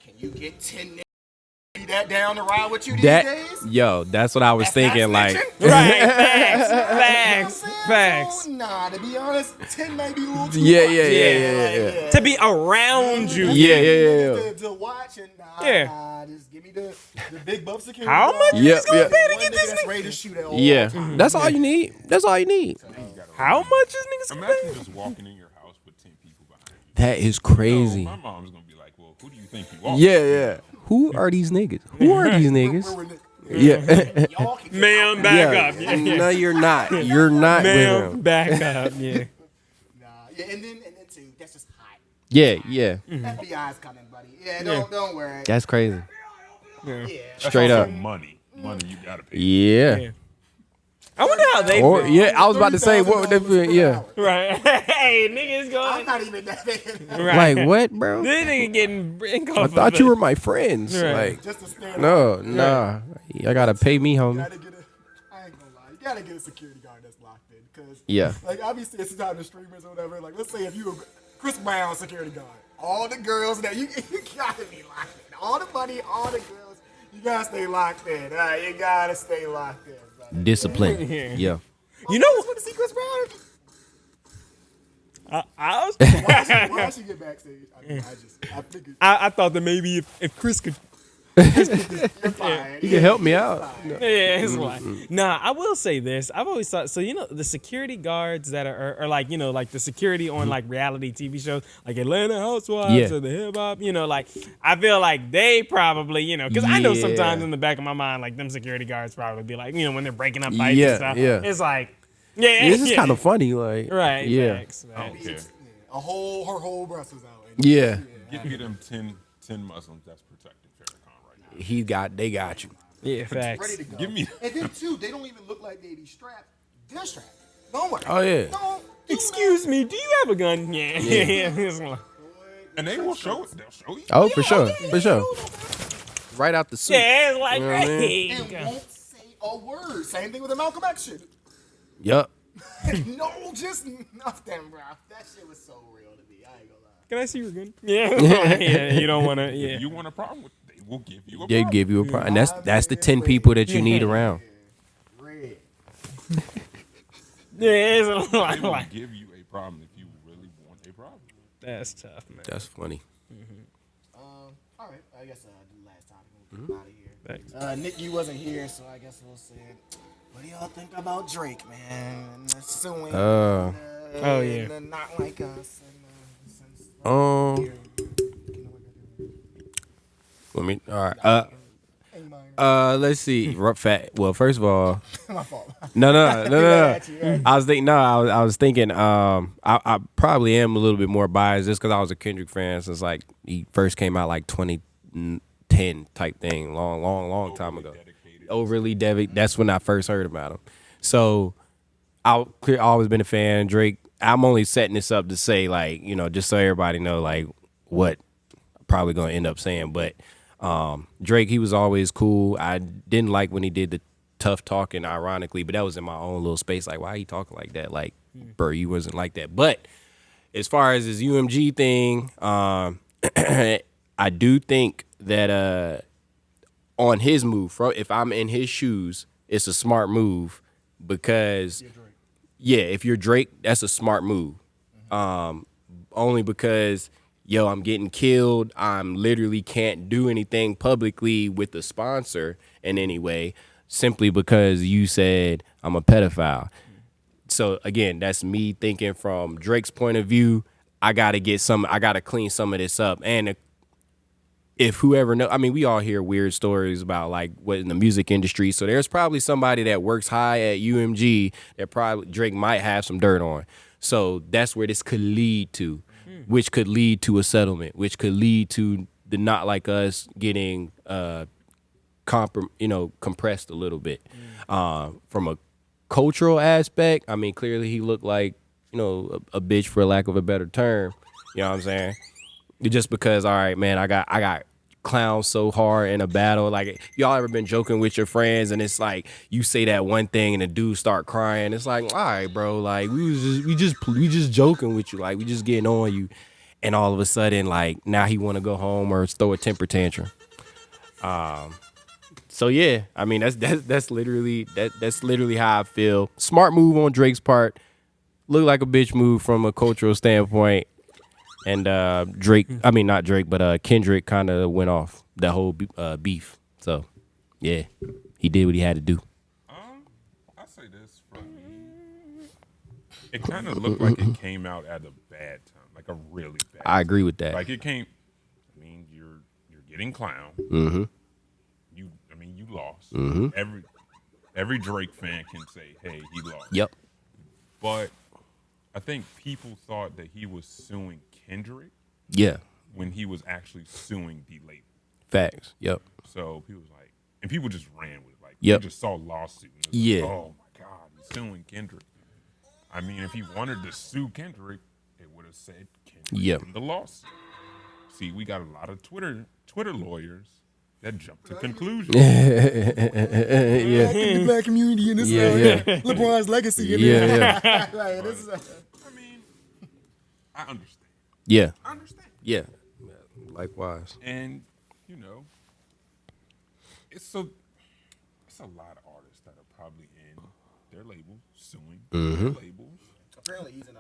Can you get 10 that down to ride with you these days? Yo, that's what I was thinking. Like, facts. Nah, to be honest, 10 might be a little too Yeah. To be around you. Yeah. To watch and just give me the big buff security. How much is gonna pay to get this nigga ready to shoot at all? Yeah. That's all you need. How much is niggas gonna Imagine pay? just walking in your house with 10 people behind you. That is crazy. My mom's gonna be like, well, who do you think you are? Yeah. Who are these niggas? Yeah. Ma'am, back up. No, you're not. You're not with Ma'am, him. back up. Yeah. And then too, that's just hot. Yeah. FBI's coming, buddy. Yeah, don't worry. That's crazy. Yeah. Straight That's up. also money you gotta pay. Yeah. I wonder how they Or feel. yeah, I was about to say what would they feel? $30,000 Yeah, per hour. Right. Hey, niggas I'm going. not even that big. Right. like what, bro? This nigga getting brink I off thought of you it. were my friends. Right. Like, Just to stand no, out. nah, I gotta pay me, You homie. gotta get I ain't gonna lie. You gotta get a security guard that's locked in. Because, Yeah. like, obviously, it's sometimes the streamers or whatever. Like, let's say if you were Chris Brown security guard, all the girls that you gotta be locked in. All the money, all the girls, you gotta stay locked in. All right, you gotta stay locked in. Brother. Discipline. Yeah. Yeah. You know, I just want to see Chris Brown. I was. Why she get backstage? I figured I thought that maybe if Chris could. you're fine. You can help me out. Yeah, it's like. Nah, I will say this. I've always thought so. You know, the security guards that are like, you know, like the security on like reality TV shows, like Atlanta Housewives Yeah. or the Hip Hop. You know, like I feel like they probably, you know, because I know Yeah. sometimes in the back of my mind, like them security guards probably be like, you know, when they're breaking up fights Yeah, and stuff. yeah. It's like, yeah, This is yeah. kind of funny, like. right. Yeah. Facts, I don't facts. care. Her whole breast was out. And Yeah. Give me them 10 Muslims that's protecting Farrakhan right now. They got you. Yeah, ready facts. to go. Give me. And then too, they don't even look like they be strapped. They're strapped. Don't worry. Oh, yeah. Don't do Excuse me, do you have a gun? Yeah. It's like- And they will show it. They'll show you. Oh, for sure, for sure. Right out the suit. yeah, it's like, You know what I mean? that. And won't say a word. Same thing with the Malcom X shit. Yup. No, just nothing, bro. That shit was so real to me. I ain't gonna lie. can I see your gun? Yeah, yeah. You don't want to. Yeah. If you want a problem with it, they will give you a They problem. give you a prize, and that's the 10 people that you need around. Red. Yeah, it's They like, will like give you a problem if you really want a problem. that's tough, man. That's funny. All right. I guess the last topic we'll get out of here. Thanks. Nick, you wasn't here, so I guess we'll say it. What do y'all think about Drake, man? And the suing. Oh, yeah. And the not like us. let me. All right. Let's see. Well, first of all, My fault. no. At you, right? I was thinking. No, I was thinking. I probably am a little bit more biased just because I was a Kendrick fan since like he first came out like 2010 type thing, long time ago. Overly dedicated. That's when I first heard about him. So I've always been a fan of Drake. I'm only setting this up to say, like, you know, just so everybody know, like, what I'm probably gonna end up saying. But Drake, he was always cool. I didn't like when he did the tough talking, ironically, but that was in my own little space. Like, why he talking like that? Like, bro, you wasn't like that. But as far as his UMG thing, I do think that on his move, if I'm in his shoes, it's a smart move because, yeah, if you're Drake, that's a smart move. Only because, yo, I'm getting killed. I'm literally can't do anything publicly with the sponsor in any way simply because you said I'm a pedophile. So again, that's me thinking from Drake's point of view. I gotta clean some of this up. And if whoever know, I mean, we all hear weird stories about like what in the music industry. So there's probably somebody that works high at UMG that probably Drake might have some dirt on. So that's where this could lead to, which could lead to a settlement, which could lead to the Not Like Us getting, compressed a little bit. From a cultural aspect, I mean, clearly he looked like, a bitch for lack of a better term. You know what I'm saying? Just because, all right, man, I got clowned so hard in a battle. Like, y'all ever been joking with your friends and it's like you say that one thing and the dude start crying? It's like, all right, bro, like we just joking with you, like we just getting on you, and all of a sudden, like now he want to go home or throw a temper tantrum. So yeah, I mean that's literally how I feel. Smart move on Drake's part. Look like a bitch move from a cultural standpoint. And not Drake, but Kendrick kind of went off that whole beef. So, yeah, he did what he had to do. I say this from me. It kind of looked like it came out at a bad time, like a really bad. I agree with that. Like it came. I mean, you're getting clowned. Mm-hmm. You lost. Mm-hmm. Every Drake fan can say, "Hey, he lost." Yep. But I think people thought that he was suing Kendrick. Yeah. When he was actually suing the label. Facts. Yep. So people was like, and people just ran with it. Like, yep. They just saw lawsuit. And yeah. Like, oh my God, suing Kendrick. I mean, if he wanted to sue Kendrick, it would have said Kendrick Yep. in the lawsuit. See, we got a lot of Twitter lawyers that jump to conclusions. The black community and this LeBron's legacy. Yeah. Like, this is I mean, I understand. Yeah. I understand. Yeah. Likewise. And, you know, it's a lot of artists that are probably in their labels, suing their labels. apparently he's in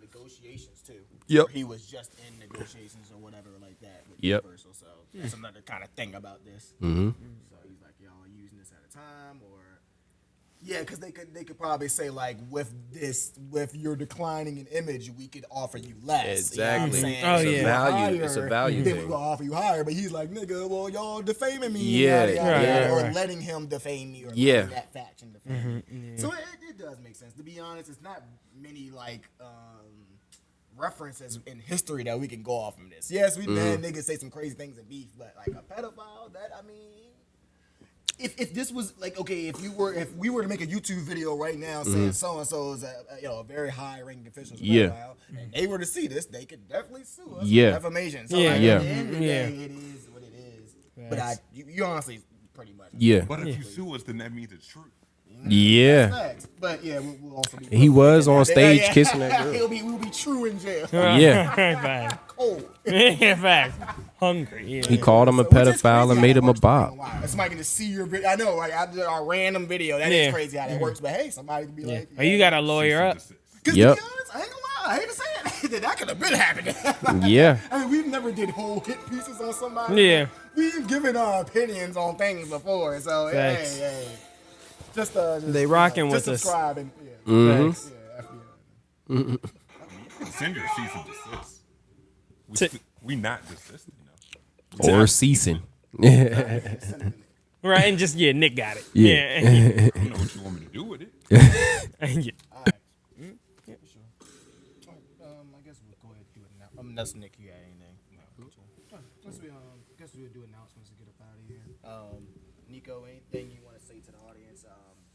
negotiations too. Yep. Or he was just in negotiations or whatever like that with Yep. Universal. So that's another kind of thing about this. Mm-hmm. So he's like, y'all using this at a time, or yeah, because they could probably say like, with your declining in image, we could offer you less. Exactly. You know what I'm saying? Oh, If yeah. you're Value. It's a higher, value then thing. we're gonna offer you higher. But he's like, nigga, well, y'all defaming me. Yeah, yada, yada, yada, or right. letting him defame me, or Yeah. letting that faction defame me. So it does make sense. To be honest, it's not many like references in history that we can go off from this. Yes, we had niggas say some crazy things in beef, but like a pedophile, that I mean. If this was like, okay, if we were to make a YouTube video right now saying so and so is a very high ranking official, Yeah. and they were to see this, they could definitely sue us Yeah. for defamation. So Yeah. like, Yeah. at the end of the day, it is what it is. But you honestly pretty much Yeah. But if you sue us, then that means it's true. Yeah. facts. But yeah, we'll also be. He was on Yeah, stage yeah. kissing that girl. We'll be true in jail. Yeah. Fact. Cold. Fact. Hungry. Yeah. He called him a Which is pedophile crazy and how made that him a works, I ain't bop. gonna lie. Somebody can just see your video. I know, like I did a random video. That is Yeah. crazy how that works. But hey, somebody can be like, Oh, you got a lawyer up. Because Yep. to be honest, I ain't gonna lie, I hate to say it, that could have been happening. Yeah. I mean, we've never did whole hit pieces on somebody. Yeah. We've given our opinions on things before, so Facts. hey. Just They rocking just with us. subscribe and Facts. FBI. Send your cease and desist. T- We not desisting though. Or ceasing. Right, and just Nick got it. Yeah. Yeah. I don't know what you want me to do with it. Yeah. All right. Yeah, for sure. All right, I guess we'll go ahead and do it now. That's Nick. You got anything? No. Cool. All right, guess we'll do announcements to get up out of here. Nico, anything you want to say to the audience?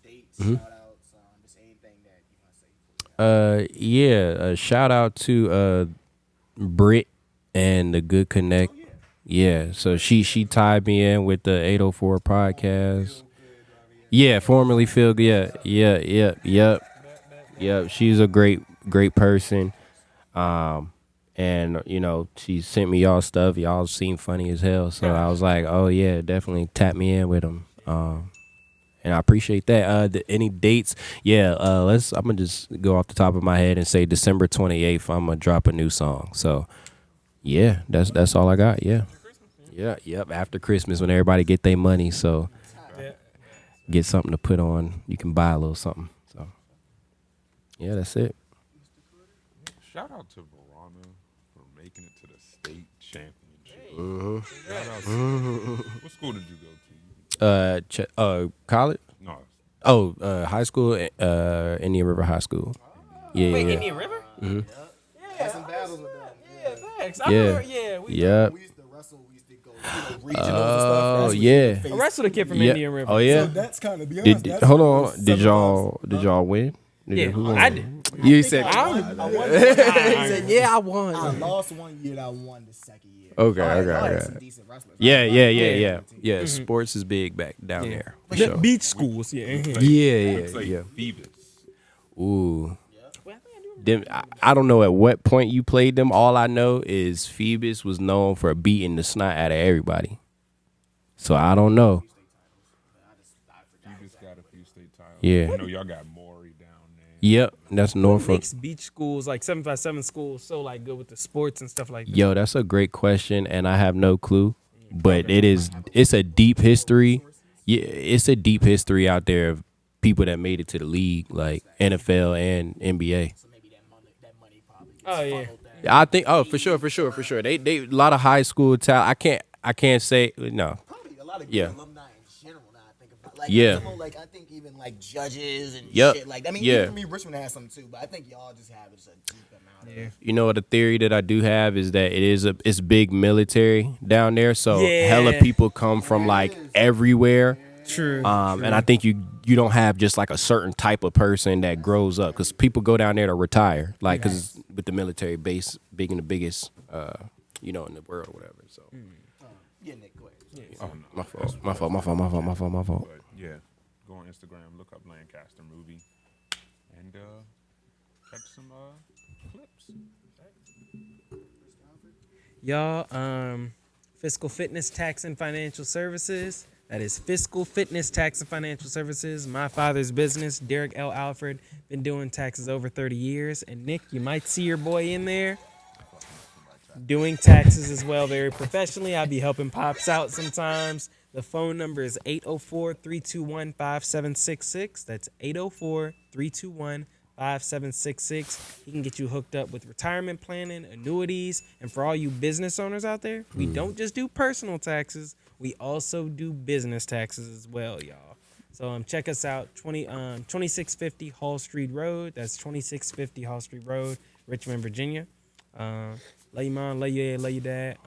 Dates, shout outs, just anything that you want to say. Yeah. Shout out to Britt and the Good Connect. Yeah. So she tied me in with the 804 podcast. Yeah, formerly Phil. Yeah. She's a great person. And she sent me y'all stuff. Y'all seem funny as hell. So I was like, oh yeah, definitely tap me in with them. And I appreciate that. Any dates? Yeah. I'm gonna just go off the top of my head and say December 28th. I'm gonna drop a new song. So yeah, that's all I got. Yeah. Yeah. Yep. After Christmas, when everybody get their money, so get something to put on. You can buy a little something. So yeah, that's it. Shout out to Verona for making it to the state championship. Shout out to, what school did you go to? College. No, Oh, high school. Indian River High School. Yeah. Wait, yeah. Indian River? Had some battles with them. Yeah, facts. I Yeah. remember, we Yep. We used to wrestle. We used to go regionals and stuff. Oh That's what yeah. we faced. wrestled a kid from Yeah. Indian River. Oh yeah. So that's kind of be honest. Did that's hold what on? was Did 7 y'all win? Yeah, Who won? I did. You said. I I won. I won. He said, "Yeah, I I won." lost one year. And I won the second year. Okay, Y'all had okay. some decent wrestlers. Yeah. Yeah. Yeah. Sports is big back down there. For The sure. beach schools, yeah. Yeah. it's like Phoebus. Ooh. Them, I don't know at what point you played them. All I know is Phoebus was known for beating the snot out of everybody. So I don't know. Phoebus got a few state titles. Yeah. I know y'all got Maury down there. Yep, that's What Norfolk. makes beach schools, like 757 schools, so like good with the sports and stuff like that? Yo, that's a great question, and I have no clue. But it's a deep history. Yeah, it's a deep history out there of people that made it to the league, like NFL and NBA. So maybe that money probably gets Oh, yeah. funneled there. I think. Oh, for sure. They a lot of high school talent. I can't say no. Probably a lot of good Yeah. alumni in general. Now I think about like Yeah. some of, like I think even like judges and Yep. shit. Like I mean, Yeah. even for me, Richmond has some too. But I think y'all just have just a deep amount of. You know, the theory that I do have is that it's big military down there, so Yeah. hella people come from like everywhere. True. And I think you you don't have just like a certain type of person that grows up, because people go down there to retire, like because with the military base being the biggest, in the world or whatever. So Yeah, Nick, go ahead. Oh, no. my fault. But yeah, go on Instagram, look up Lancaster movie, and catch some clips. Y'all, Fiscal Fitness Tax and Financial Services. That is Fiscal Fitness Tax and Financial Services. My father's business, Derek L. Alfred. Been doing taxes over 30 years. And Nick, you might see your boy in there doing taxes as well, very professionally. I'll be helping Pops out sometimes. The phone number is 804-321-5766. That's 804-321-5766. He can get you hooked up with retirement planning, annuities, and for all you business owners out there, we don't just do personal taxes. We also do business taxes as well, y'all. So check us out, 2650 Hall Street Road. That's 2650 Hall Street Road, Richmond, Virginia. Love you, mom. Love you, love your dad.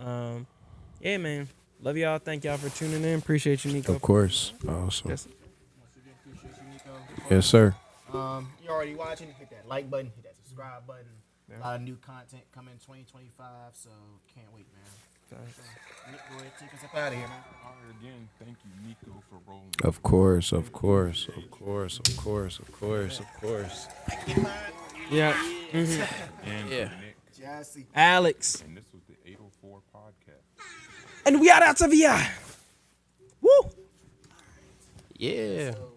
Yeah, man. Love y'all. Thank y'all for tuning in. Appreciate you, Nico. Of course. Awesome. Yes. Appreciate you, Nico. Yes, sir. You already watching? Hit that like button, hit that subscribe button. A lot of new content coming in 2025, so can't wait, man. Nick, go ahead, take us up out of here, man. All right, again, thank you, Nico, for rolling. Of course. Yeah. And Yeah. Nick, Jassy. Alex. and this was the 804 podcast. And we are out of here. Woo! Yeah. So